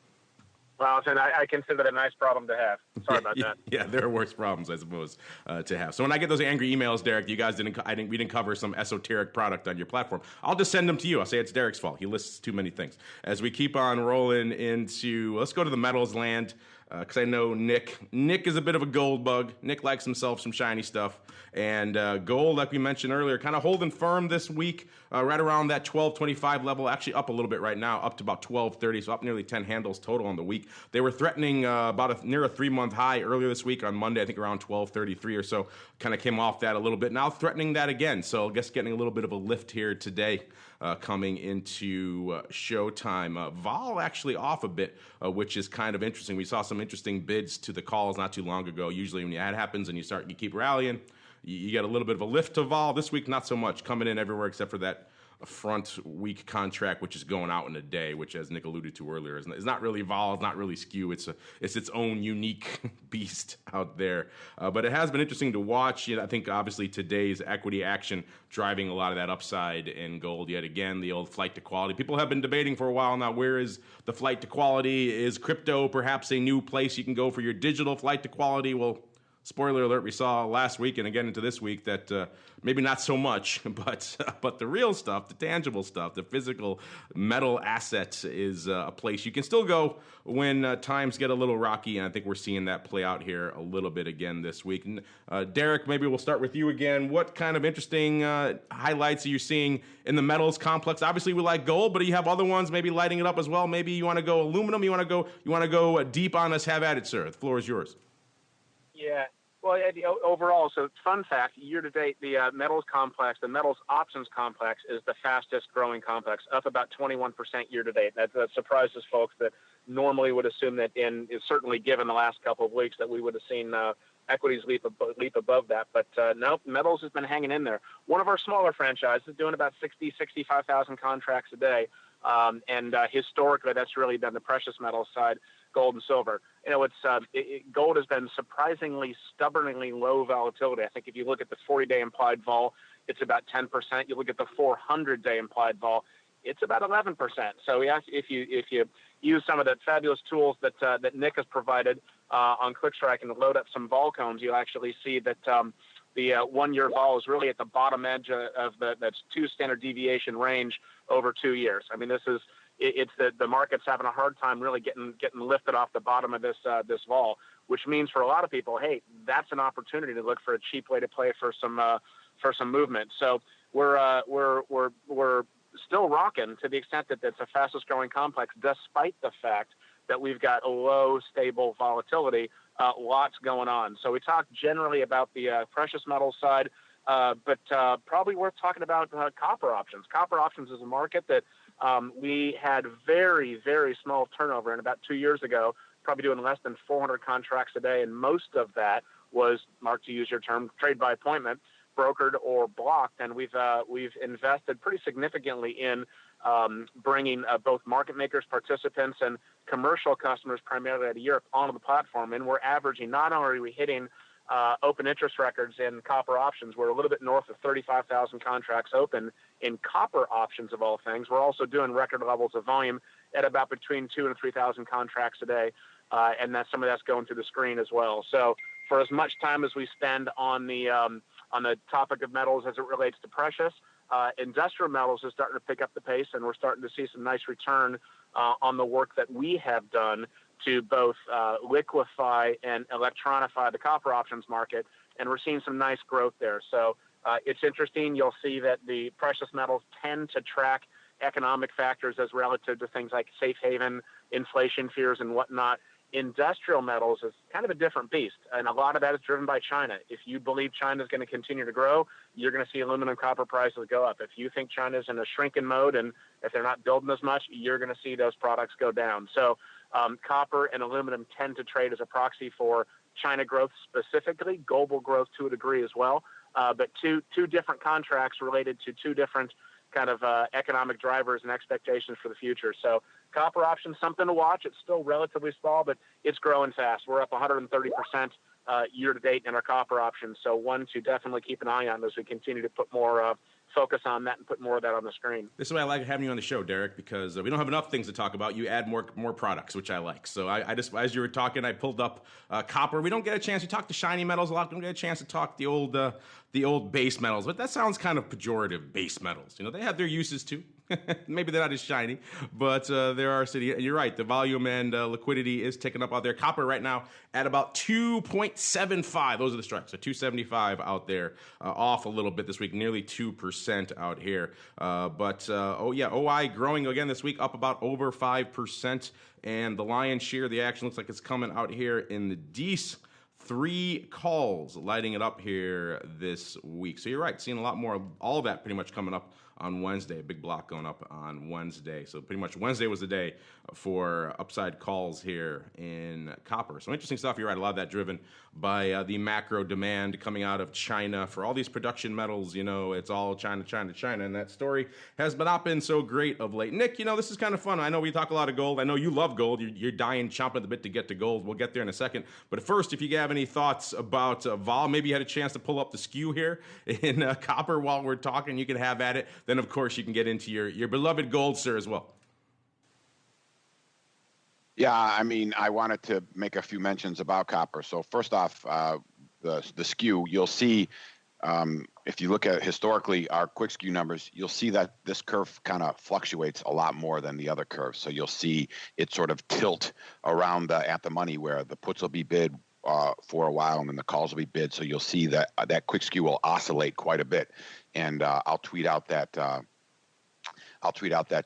Well, then I consider that a nice problem to have. Sorry about that. Yeah, there are worse problems, I suppose, to have. So when I get those angry emails, Derek, you guys we didn't cover some esoteric product on your platform, I'll just send them to you. I'll say it's Derek's fault. He lists too many things. As we keep on rolling let's go to the metals land. Because I know Nick is a bit of a gold bug. Nick likes himself some shiny stuff. And gold, like we mentioned earlier, kind of holding firm this week, right around that 12.25 level, actually up a little bit right now, up to about 12.30, so up nearly 10 handles total on the week. They were threatening near a 3-month high earlier this week on Monday, I think around 12.33 or so, kind of came off that a little bit. Now threatening that again, so I guess getting a little bit of a lift here today. Coming into showtime. Vol actually off a bit, which is kind of interesting. We saw some interesting bids to the calls not too long ago. Usually when that happens and you keep rallying, you get a little bit of a lift to Vol. This week, not so much. Coming in everywhere except for that front week contract, which is going out in a day, which, as Nick alluded to earlier, is not really vol, it's not really skew. It's its own unique beast out there. But it has been interesting to watch. I think obviously today's equity action driving a lot of that upside in gold. Yet again, the old flight to quality. People have been debating for a while now. Where is the flight to quality? Is crypto perhaps a new place you can go for your digital flight to quality? Well, spoiler alert, we saw last week and again into this week that maybe not so much, but the real stuff, the tangible stuff, the physical metal assets is a place you can still go when times get a little rocky, and I think we're seeing that play out here a little bit again this week. And, Derek, maybe we'll start with you again. What kind of interesting highlights are you seeing in the metals complex? Obviously, we like gold, but you have other ones maybe lighting it up as well. Maybe you want to go aluminum, you want to go deep on us. Have at it, sir. The floor is yours. Yeah. Well, overall, so fun fact, year to date, the metals complex, the metals options complex is the fastest growing complex, up about 21% year to date. That surprises folks that normally would assume that certainly given the last couple of weeks that we would have seen equities leap above that. But no, metals has been hanging in there. One of our smaller franchises doing about 65,000 contracts a day. And historically, that's really been the precious metals side, gold and silver. Gold has been surprisingly, stubbornly low volatility. I think if you look at the 40-day implied vol, it's about 10%. You look at the 400-day implied vol, it's about 11%. So if you use some of the fabulous tools that Nick has provided on ClickStrike and load up some vol cones, you'll actually see that the 1-year vol is really at the bottom edge of that's 2 standard deviation range over 2 years. I mean, this is it's the market's having a hard time really getting lifted off the bottom of this vol, which means for a lot of people, hey, that's an opportunity to look for a cheap way to play for some movement. So we're still rocking to the extent that it's the fastest growing complex, despite the fact that we've got a low, stable volatility, lots going on. So we talked generally about the precious metals side, but probably worth talking about copper options. Copper options is a market that we had very, very small turnover in about 2 years ago, probably doing less than 400 contracts a day, and most of that was, Mark, to use your term, trade by appointment, brokered or blocked, and we've invested pretty significantly in bringing both market makers, participants, and commercial customers, primarily out of Europe, onto the platform. And we're averaging, not only are we hitting open interest records in copper options, we're a little bit north of 35,000 contracts open in copper options of all things. We're also doing record levels of volume at about between 2,000 and 3,000 contracts a day, and some of that's going through the screen as well. So for as much time as we spend on the topic of metals as it relates to precious, industrial metals is starting to pick up the pace, and we're starting to see some nice return on the work that we have done to both liquefy and electronify the copper options market, and we're seeing some nice growth there. So it's interesting. You'll see that the precious metals tend to track economic factors as relative to things like safe haven, inflation fears, and whatnot. Industrial metals is kind of a different beast, and a lot of that is driven by China. If you believe China is going to continue to grow, you're going to see aluminum copper prices go up. If you think China is in a shrinking mode and if they're not building as much, you're going to see those products go down. So copper and aluminum tend to trade as a proxy for China growth specifically, global growth to a degree as well, but two different contracts related to two different kind of economic drivers and expectations for the future. So copper options, something to watch. It's still relatively small, but it's growing fast. We're up 130% year to date in our copper options. So one to definitely keep an eye on as we continue to put more focus on that and put more of that on the screen. This is why I like having you on the show, Derek, because we don't have enough things to talk about. You add more products, which I like. So I just, as you were talking, I pulled up copper. We don't get a chance. We talk to shiny metals a lot. We don't get a chance to talk the old base metals, but that sounds kind of pejorative. Base metals, they have their uses too. Maybe they're not as shiny, but there are city. You're right. The volume and liquidity is ticking up out there. Copper right now at about 2.75. Those are the strikes. So 275 out there, off a little bit this week, nearly 2% out here. But OI growing again this week, up about over 5%. And the lion's share of the action looks like it's coming out here in the Dees. 3 calls lighting it up here this week. So you're right, seeing a lot more of all of that pretty much coming up on Wednesday. A big block going up on Wednesday. So pretty much Wednesday was the day for upside calls here in copper. So interesting stuff. You're right, a lot of that driven by the macro demand coming out of China for all these production metals. It's all China, China, China. And that story has not been so great of late. Nick, this is kind of fun. I know we talk a lot of gold. I know you love gold. You're dying, chomping at the bit to get to gold. We'll get there in a second. But first, if you have any thoughts about vol, maybe you had a chance to pull up the skew here in copper while we're talking, you can have at it. Then, of course, you can get into your beloved gold, sir, as well. Yeah, I wanted to make a few mentions about copper. So first off, the skew, you'll see, if you look at historically our quick skew numbers, you'll see that this curve kind of fluctuates a lot more than the other curves. So you'll see it sort of tilt around at the money where the puts will be bid for a while and then the calls will be bid. So you'll see that quick skew will oscillate quite a bit. And I'll tweet out that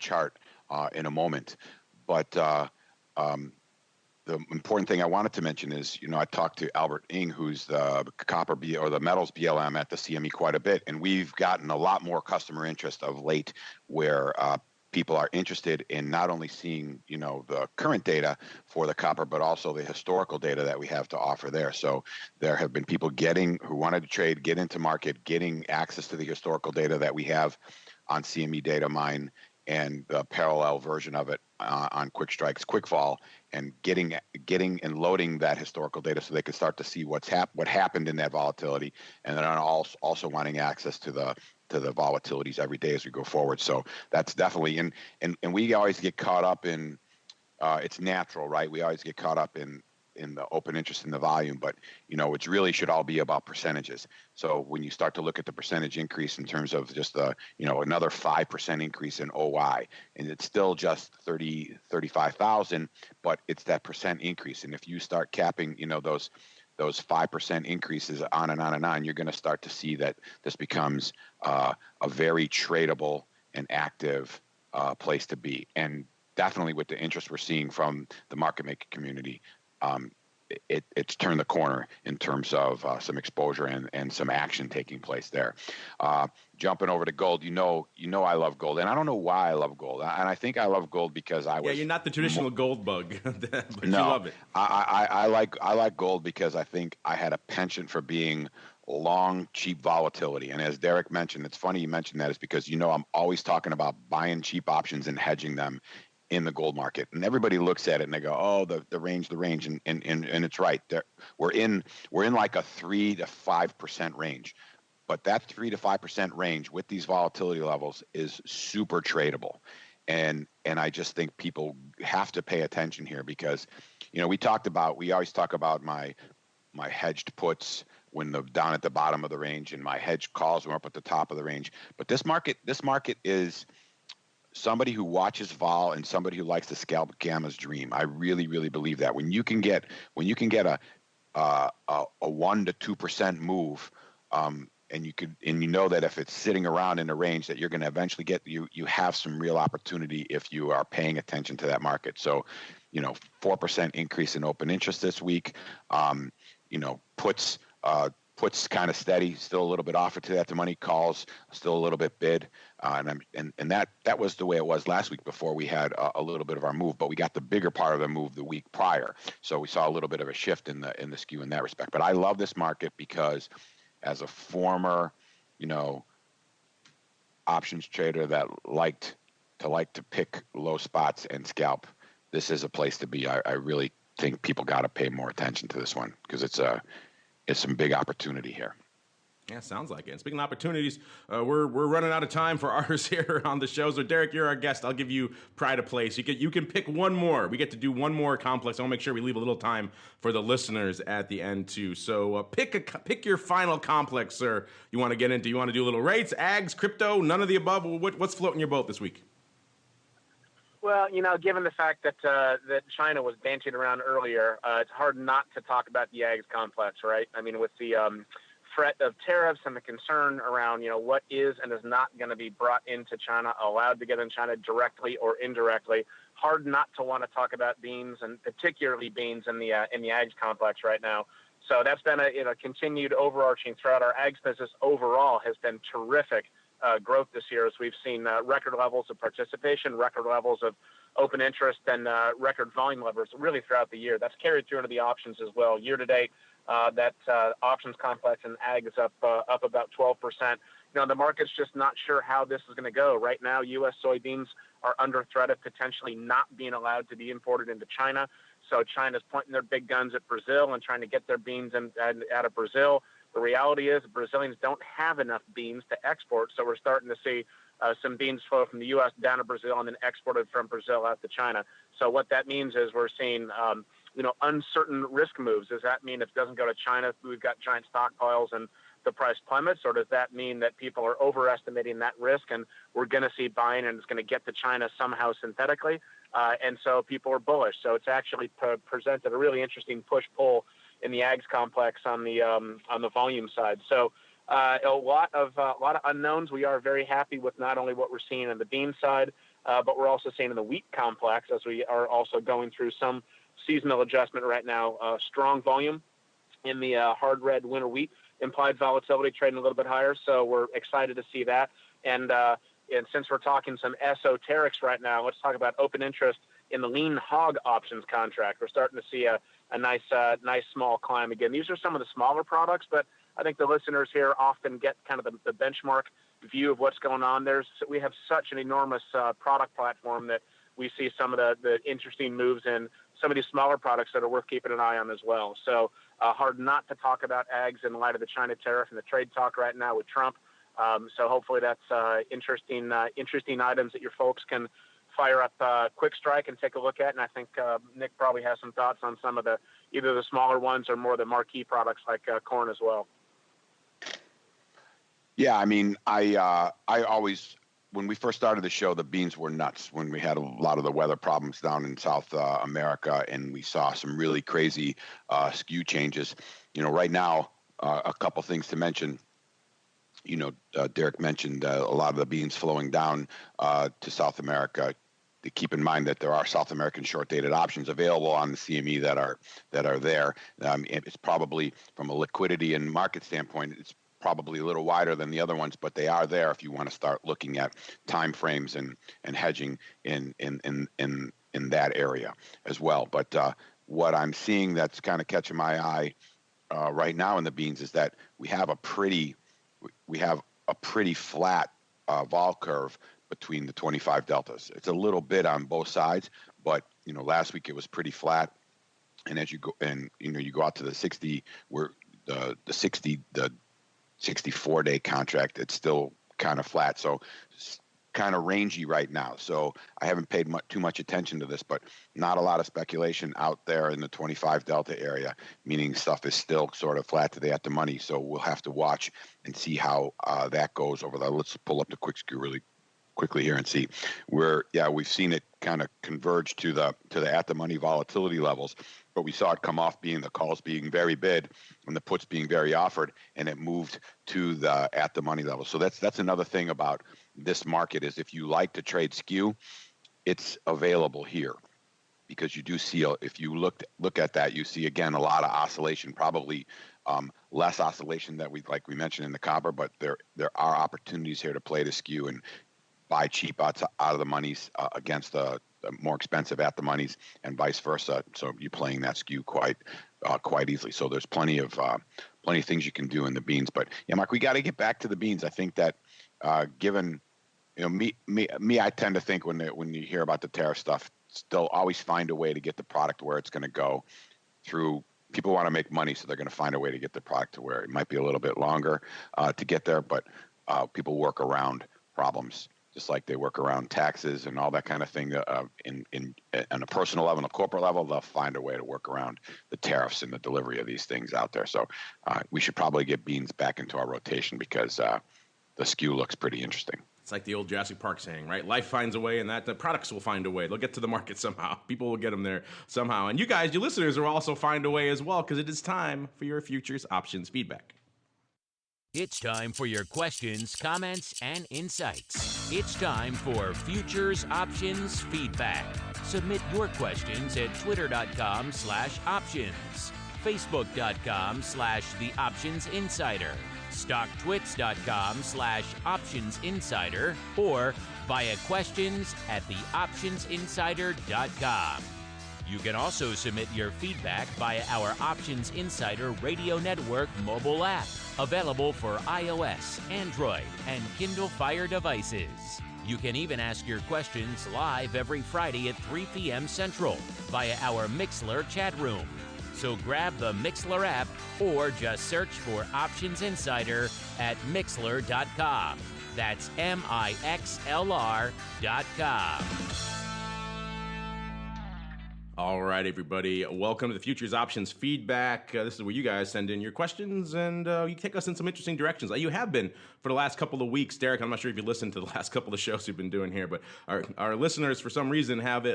chart in a moment. But the important thing I wanted to mention is, I talked to Albert Ng, who's the copper or the metals BLM at the CME quite a bit, and we've gotten a lot more customer interest of late where people are interested in not only seeing, the current data for the copper, but also the historical data that we have to offer there. So there have been people who wanted to trade, get into market, getting access to the historical data that we have on CME Data Mine and the parallel version of it on Quick Strikes, Quick Fall, and getting and loading that historical data so they can start to see what happened in that volatility, and then also wanting access to the volatilities every day as we go forward. So that's definitely and we always get caught up in it's natural, right? We always get caught up in in the open interest in the volume, but it really should all be about percentages. So when you start to look at the percentage increase in terms of just the another 5% increase in OI, and it's still just 35,000, but it's that percent increase. And if you start capping those 5% increases on and on and on, you're going to start to see that this becomes a very tradable and active place to be. And definitely with the interest we're seeing from the market maker community, it's turned the corner in terms of some exposure and some action taking place there. Jumping over to gold, I love gold, and I don't know why I love gold. And I think I love gold because you're not the traditional gold bug, but no, you love it. I like gold because I think I had a penchant for being long, cheap volatility. And as Derek mentioned, it's funny you mentioned that, is because I'm always talking about buying cheap options and hedging them in the gold market. And everybody looks at it and they go, oh, the range, and it's right. We're in like a 3 to 5% range. But that 3 to 5% range with these volatility levels is super tradable. And I just think people have to pay attention here because, we always talk about my hedged puts when they're down at the bottom of the range, and my hedged calls when we're up at the top of the range. But this market is somebody who watches vol and somebody who likes to scalp gamma's dream. I really, really believe that when you can get a 1 to 2% move, and you know that if it's sitting around in a range that you're going to eventually get, you have some real opportunity if you are paying attention to that market. So, 4% increase in open interest this week. Puts kind of steady, still a little bit offered to that. The money calls still a little bit bid, and that was the way it was last week before we had a little bit of our move, but we got the bigger part of the move the week prior, so we saw a little bit of a shift in the skew in that respect. But I love this market because, as a former, options trader that liked to pick low spots and scalp, this is a place to be. I really think people got to pay more attention to this one because it's some big opportunity here. Yeah, sounds like it. And speaking of opportunities, we're running out of time for ours here on the show. So, Derek, you're our guest. I'll give you pride of place. You can pick one more. We get to do one more complex. I want to make sure we leave a little time for the listeners at the end, too. So pick your final complex, sir, you want to get into. You want to do a little rates, ags, crypto, none of the above? What's floating your boat this week? Well, given the fact that China was banting around earlier, it's hard not to talk about the ags complex, right? I mean, with the threat of tariffs and the concern around, what is and is not going to be brought into China, allowed to get in China directly or indirectly, hard not to want to talk about beans, and particularly beans in the ags complex right now. So that's been a continued overarching threat. Our ags business overall has been terrific. Growth this year, as we've seen record levels of participation, record levels of open interest, and record volume levels really throughout the year. That's carried through into the options as well. Year to date, that options complex and ag is up about 12%. The market's just not sure how this is going to go. Right now, U.S. soybeans are under threat of potentially not being allowed to be imported into China. So China's pointing their big guns at Brazil and trying to get their beans out of Brazil. The reality is Brazilians don't have enough beans to export, so we're starting to see some beans flow from the U.S. down to Brazil and then exported from Brazil out to China. So what that means is we're seeing, uncertain risk moves. Does that mean if it doesn't go to China, we've got giant stockpiles and the price plummets, or does that mean that people are overestimating that risk and we're going to see buying and it's going to get to China somehow synthetically? And so people are bullish. So it's actually presented a really interesting push-pull in the ags complex on the volume side. So a lot of unknowns. We are very happy with not only what we're seeing on the bean side, but we're also seeing in the wheat complex, as we are also going through some seasonal adjustment right now. Strong volume in the hard red winter wheat, implied volatility trading a little bit higher. So we're excited to see that. And since we're talking some esoterics right now, let's talk about open interest in the lean hog options contract. We're starting to see a nice small climb again. These are some of the smaller products, but I think the listeners here often get kind of the benchmark view of what's going on. We have such an enormous product platform that we see some of the interesting moves in some of these smaller products that are worth keeping an eye on as well. So hard not to talk about ags in light of the China tariff and the trade talk right now with Trump. So hopefully that's interesting items that your folks can fire up Quick Strike and take a look at. And I think Nick probably has some thoughts on some of either the smaller ones or more the marquee products like corn as well. Yeah, I mean, I always, when we first started the show, the beans were nuts when we had a lot of the weather problems down in South America, and we saw some really crazy skew changes. Right now, a couple things to mention. Derek mentioned a lot of the beans flowing down to South America. To keep in mind that there are South American short-dated options available on the CME that are there. It's probably, from a liquidity and market standpoint, it's probably a little wider than the other ones, but they are there if you want to start looking at time frames and hedging in that area as well. But what I'm seeing that's kind of catching my eye right now in the beans is that we have a pretty flat vol curve between the 25 deltas. It's a little bit on both sides, but last week it was pretty flat. And as you go you go out to the 60, where the 64-day contract, it's still kind of flat. So it's kind of rangy right now. So I haven't paid too much attention to this, but not a lot of speculation out there in the 25 delta area, meaning stuff is still sort of flat to the at the money. So we'll have to watch and see how that goes over there. Let's pull up the quick skew really quickly here and see where, we've seen it kind of converge to the at the money volatility levels, but we saw it come off being the calls being very bid and the puts being very offered, and it moved to the at the money level. So that's another thing about this market is if you like to trade skew, it's available here, because you do see, if you look at that, you see again a lot of oscillation, probably less oscillation that we mentioned in the copper, but there are opportunities here to play the skew and buy cheap out of the monies against the more expensive at the monies, and vice versa. So you're playing that skew quite easily. So there's plenty of things you can do in the beans. But yeah, Mark, we got to get back to the beans. I think that given me, I tend to think when you hear about the tariff stuff, still always find a way to get the product where it's going to go through. People want to make money, so they're going to find a way to get the product to where it might be a little bit longer to get there, but people work around problems, just like they work around taxes and all that kind of thing. On a personal level and a corporate level, they'll find a way to work around the tariffs and the delivery of these things out there. So we should probably get beans back into our rotation, because the skew looks pretty interesting. It's like the old Jurassic Park saying, right? Life finds a way, and the products will find a way. They'll get to the market somehow. People will get them there somehow. And you guys, your listeners, will also find a way as well, because it is time for your futures options feedback. It's time for your questions, comments, and insights. It's time for Futures Options Feedback. Submit your questions at twitter.com/options, facebook.com/theoptionsinsider, stocktwits.com/optionsinsider, or via questions at theoptionsinsider.com. You can also submit your feedback via our Options Insider Radio Network mobile app, available for iOS, Android, and Kindle Fire devices. You can even ask your questions live every Friday at 3 p.m. Central via our Mixlr chat room. So grab the Mixlr app or just search for Options Insider at Mixlr.com. That's MIXLR.com. All right, everybody. Welcome to the Futures Options Feedback. This is where you guys send in your questions, and you take us in some interesting directions. You have been for the last couple of weeks. Derek, I'm not sure if you listened to the last couple of shows we've been doing here, but our listeners, for some reason, have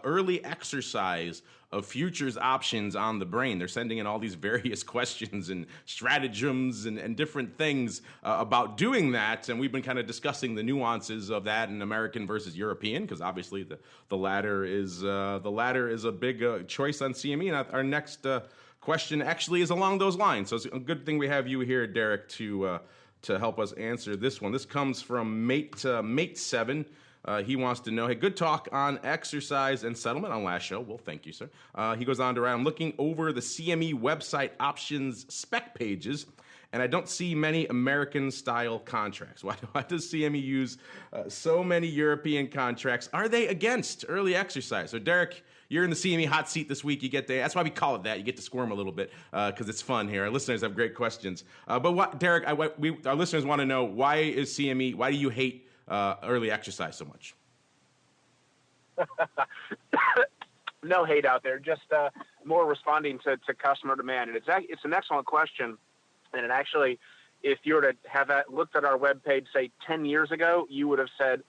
early exercise of futures options on the brain. They're sending in all these various questions and stratagems and different things about doing that, and we've been kind of discussing the nuances of that in American versus European, because obviously the latter is a big choice on CME. And our next question actually is along those lines. So it's a good thing we have you here, Derek, to help us answer this one. This comes from Mate7. He wants to know, hey, good talk on exercise and settlement on last show. Well, thank you, sir. He goes on to write, I'm looking over the CME website options spec pages, and I don't see many American-style contracts. Why does CME use so many European contracts? Are they against early exercise? So, Derek, you're in the CME hot seat this week. That's why we call it that. You get to squirm a little bit because it's fun here. Our listeners have great questions. Derek, our listeners want to know, why do you hate early exercise so much? No hate out there, just more responding to customer demand. And it's an excellent question. And it actually, if you were to have looked at our webpage, say 10 years ago, you would have said,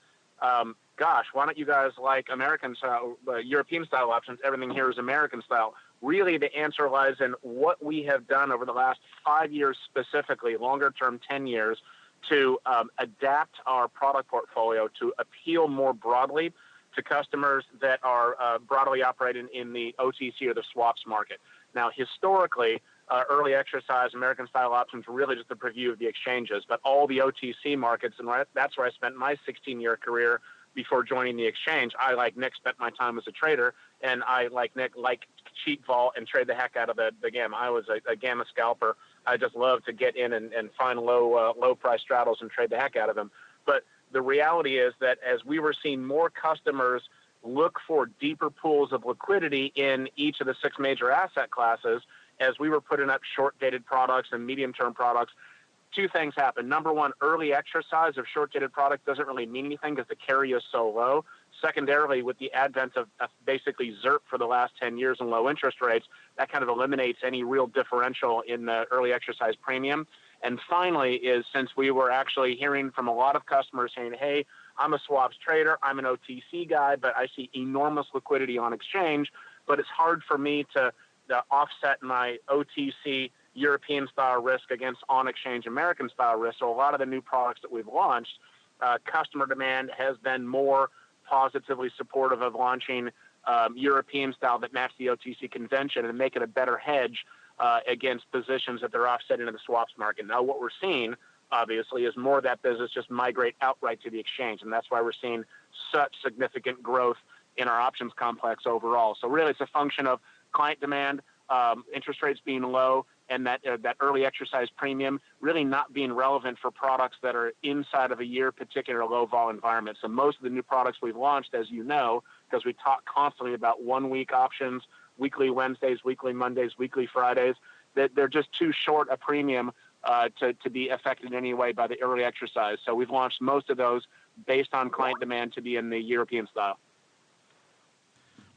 gosh, why don't you guys like American style, European style options? Everything here is American style. Really, the answer lies in what we have done over the last 5 years specifically, longer term, 10 years, to adapt our product portfolio to appeal more broadly to customers that are broadly operating in the OTC or the swaps market. Now, historically, early exercise, American style options were really just a preview of the exchanges, but all the OTC markets, and that's where I spent my 16-year career before joining the exchange. I, like Nick, spent my time as a trader, and I, like Nick, like cheat vol and trade the heck out of the gamma. I was a gamma scalper. I just love to get in and find low price straddles and trade the heck out of them. But the reality is that as we were seeing more customers look for deeper pools of liquidity in each of the 6 major asset classes, as we were putting up short-dated products and medium-term products, 2 things happen. Number one, early exercise of short-dated product doesn't really mean anything because the carry is so low. Secondarily, with the advent of basically ZIRP for the last 10 years and low interest rates, that kind of eliminates any real differential in the early exercise premium. And finally is, since we were actually hearing from a lot of customers saying, hey, I'm a swaps trader, I'm an OTC guy, but I see enormous liquidity on exchange, but it's hard for me to offset my OTC European style risk against on-exchange American style risk. So a lot of the new products that we've launched, customer demand has been more positively supportive of launching European style that match the OTC convention and make it a better hedge against positions that they're offsetting in the swaps market. Now, what we're seeing, obviously, is more of that business just migrate outright to the exchange, and that's why we're seeing such significant growth in our options complex overall. So really, it's a function of client demand, interest rates being low, and that early exercise premium really not being relevant for products that are inside of a year particular low vol environment. So most of the new products we've launched, as you know, because we talk constantly about 1 week options, weekly Wednesdays, weekly Mondays, weekly Fridays, that they're just too short a premium to be affected in any way by the early exercise. So we've launched most of those based on client demand to be in the European style.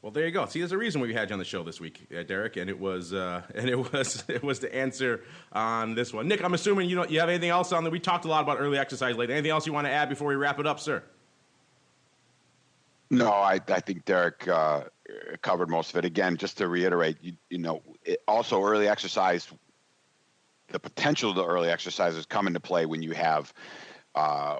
Well, there you go. See, there's a reason we had you on the show this week, Derek, and it was the answer on this one. Nick, I'm assuming you have anything else on that? We talked a lot about early exercise lately. Anything else you want to add before we wrap it up, sir? No, I think Derek covered most of it. Again, just to reiterate, also early exercise, the potential of the early exercises come into play when you have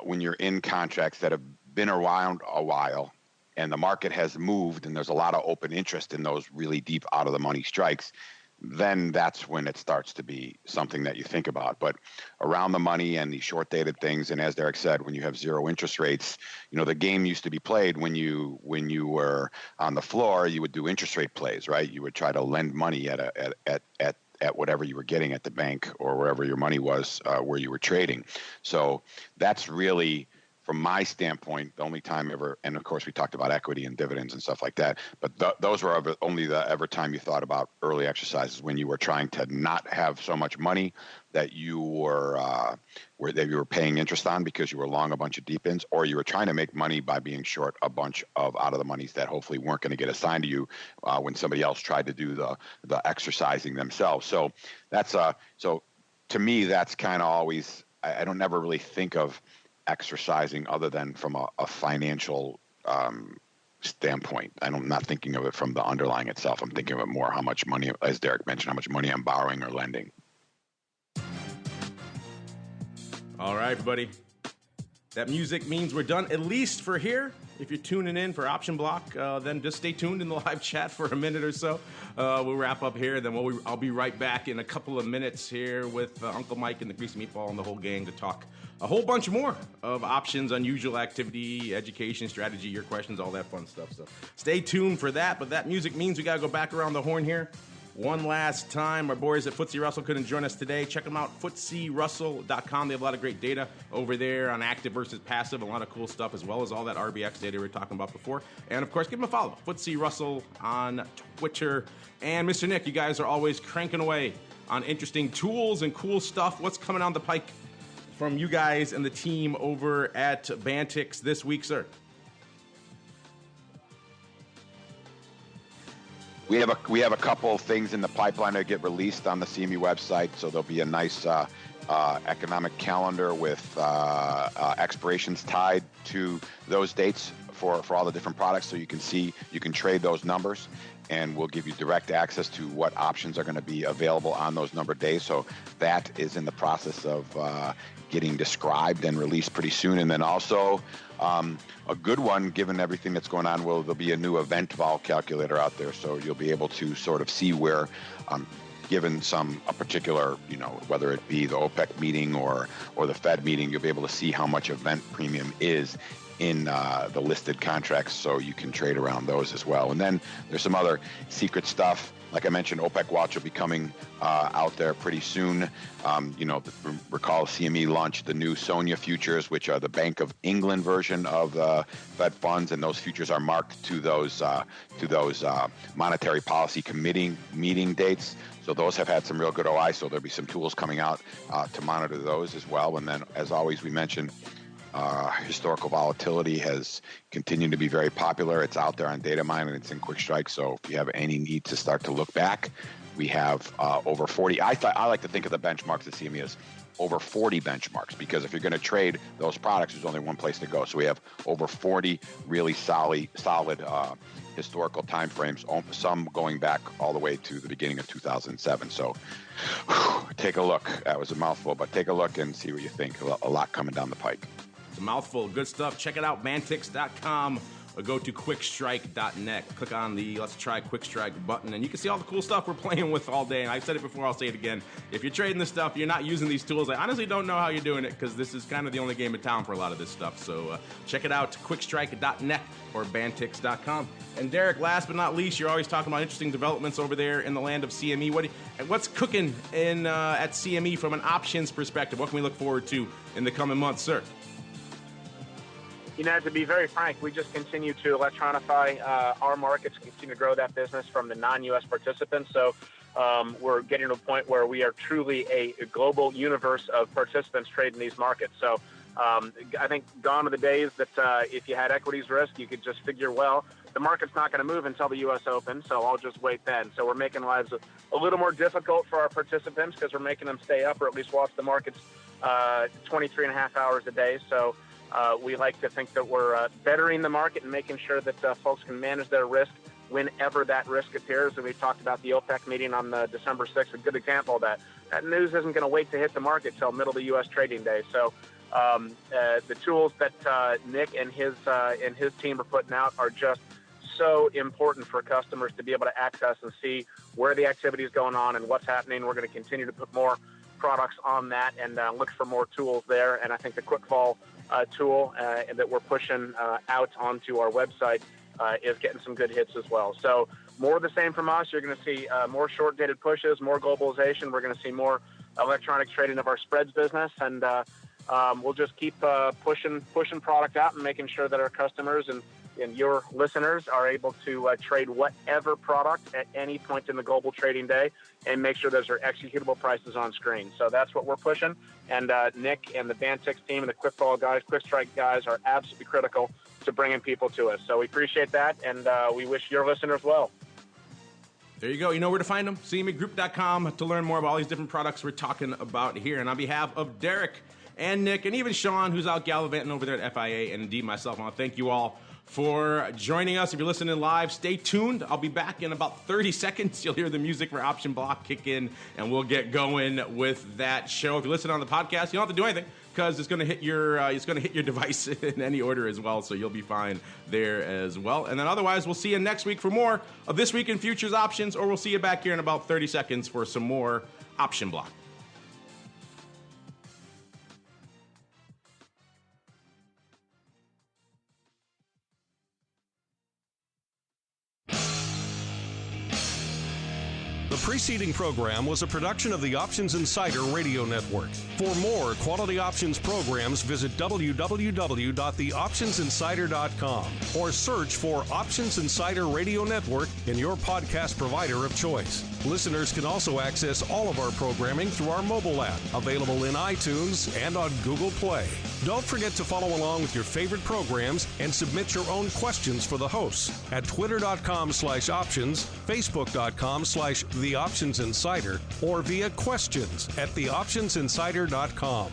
when you're in contracts that have been around a while, and the market has moved, and there's a lot of open interest in those really deep out-of-the-money strikes, then that's when it starts to be something that you think about. But around the money and the short-dated things, and as Derek said, when you have zero interest rates, the game used to be played when you were on the floor, you would do interest rate plays, right? You would try to lend money at whatever you were getting at the bank or wherever your money was where you were trading. So that's really, from my standpoint, the only time ever, and of course we talked about equity and dividends and stuff like that, but those were only the ever time you thought about early exercises, when you were trying to not have so much money that you were paying interest on because you were long a bunch of deep ins, or you were trying to make money by being short a bunch of out of the monies that hopefully weren't going to get assigned to you when somebody else tried to do the exercising themselves. So that's so to me, that's kind of always, I don't never really think of exercising other than from a financial standpoint. I'm not thinking of it from the underlying itself. I'm thinking of it more how much money, as Derek mentioned, how much money I'm borrowing or lending. All right, everybody. That music means we're done, at least for here. If you're tuning in for Option Block, then just stay tuned in the live chat for a minute or so. We'll wrap up here, then I'll be right back in a couple of minutes here with Uncle Mike and the Greasy Meatball and the whole gang to talk a whole bunch more of options, unusual activity, education, strategy, your questions, all that fun stuff. So stay tuned for that. But that music means we got to go back around the horn here one last time. Our boys at FTSE Russell couldn't join us today. Check them out, FTSERussell.com. They have a lot of great data over there on active versus passive, a lot of cool stuff, as well as all that RBX data we were talking about before. And, of course, give them a follow, FTSE Russell on Twitter. And, Mr. Nick, you guys are always cranking away on interesting tools and cool stuff. What's coming on the pike from you guys and the team over at Bantix this week, sir? we have a couple things in the pipeline that get released on the CME website. So there'll be a nice economic calendar with expirations tied to those dates for all the different products, so you can trade those numbers, and we'll give you direct access to what options are going to be available on those numbered days. So that is in the process of getting described and released pretty soon. And then also a good one, given everything that's going on, there'll be a new event vol calculator out there, so you'll be able to sort of see where given a particular, whether it be the OPEC meeting or the Fed meeting, you'll be able to see how much event premium is in the listed contracts, so you can trade around those as well. And then there's some other secret stuff. Like I mentioned, OPEC Watch will be coming out there pretty soon. Recall CME launched the new SONIA futures, which are the Bank of England version of the Fed funds, and those futures are marked to those monetary policy committee meeting dates. So those have had some real good OI. So there'll be some tools coming out to monitor those as well. And then, as always, we mentioned historical volatility has continued to be very popular. It's out there on DataMine, and it's in Quick Strike. So if you have any need to start to look back, we have over 40. I like to think of the benchmarks at CME as over 40 benchmarks, because if you're going to trade those products, there's only one place to go. So we have over 40 really solid historical timeframes, some going back all the way to the beginning of 2007. So take a look. That was a mouthful, but take a look and see what you think. A lot coming down the pike. It's a mouthful. Good stuff. Check it out, mantix.com. Or go to quickstrike.net. Click on the Let's Try Quick Strike button, and you can see all the cool stuff we're playing with all day. And I've said it before, I'll say it again. If you're trading this stuff, you're not using these tools, I honestly don't know how you're doing it, because this is kind of the only game in town for a lot of this stuff. So check it out, quickstrike.net or bantix.com. And Derek, last but not least, you're always talking about interesting developments over there in the land of CME. What's cooking at CME from an options perspective? What can we look forward to in the coming months, sir? To be very frank, we just continue to electronify our markets, continue to grow that business from the non-U.S. participants. So we're getting to a point where we are truly a global universe of participants trading these markets. So I think gone are the days that if you had equities risk, you could just figure, well, the market's not going to move until the U.S. Open, so I'll just wait then. So we're making lives a little more difficult for our participants, because we're making them stay up or at least watch the markets 23 and a half hours a day. So we like to think that we're bettering the market and making sure that folks can manage their risk whenever that risk appears. And we talked about the OPEC meeting on December 6th, a good example of that. That news isn't going to wait to hit the market till middle of the U.S. trading day. So the tools that Nick and his team are putting out are just so important for customers to be able to access and see where the activity is going on and what's happening. We're going to continue to put more products on that and look for more tools there. And I think the Quick Vol tool that we're pushing out onto our website is getting some good hits as well. So more of the same from us. You're going to see more short-dated pushes, more globalization. We're going to see more electronic trading of our spreads business, and we'll just keep pushing product out and making sure that our customers and your listeners are able to trade whatever product at any point in the global trading day and make sure those are executable prices on screen. So that's what we're pushing. And Nick and the Bantix team and the Quick Vol guys, Quick Strike guys are absolutely critical to bringing people to us. So we appreciate that, and we wish your listeners well. There you go. You know where to find them. CMEgroup.com to learn more about all these different products we're talking about here. And on behalf of Derek and Nick and even Sean, who's out gallivanting over there at FIA, and indeed myself, I want to thank you all for joining us. If you're listening live, stay tuned. I'll be back in about 30 seconds. You'll hear the music for Option Block kick in, and we'll get going with that show. If you're listening on the podcast, you don't have to do anything, because it's going to hit your device in any order as well, so you'll be fine there as well. And then otherwise, we'll see you next week for more of This Week in Futures Options, or we'll see you back here in about 30 seconds for some more Option Block. The preceding program was a production of the Options Insider Radio Network. For more quality options programs, visit www.theoptionsinsider.com or search for Options Insider Radio Network in your podcast provider of choice. Listeners can also access all of our programming through our mobile app, available in iTunes and on Google Play. Don't forget to follow along with your favorite programs and submit your own questions for the hosts at twitter.com/options, facebook.com/theoptionsinsider, or via questions@theoptionsinsider.com.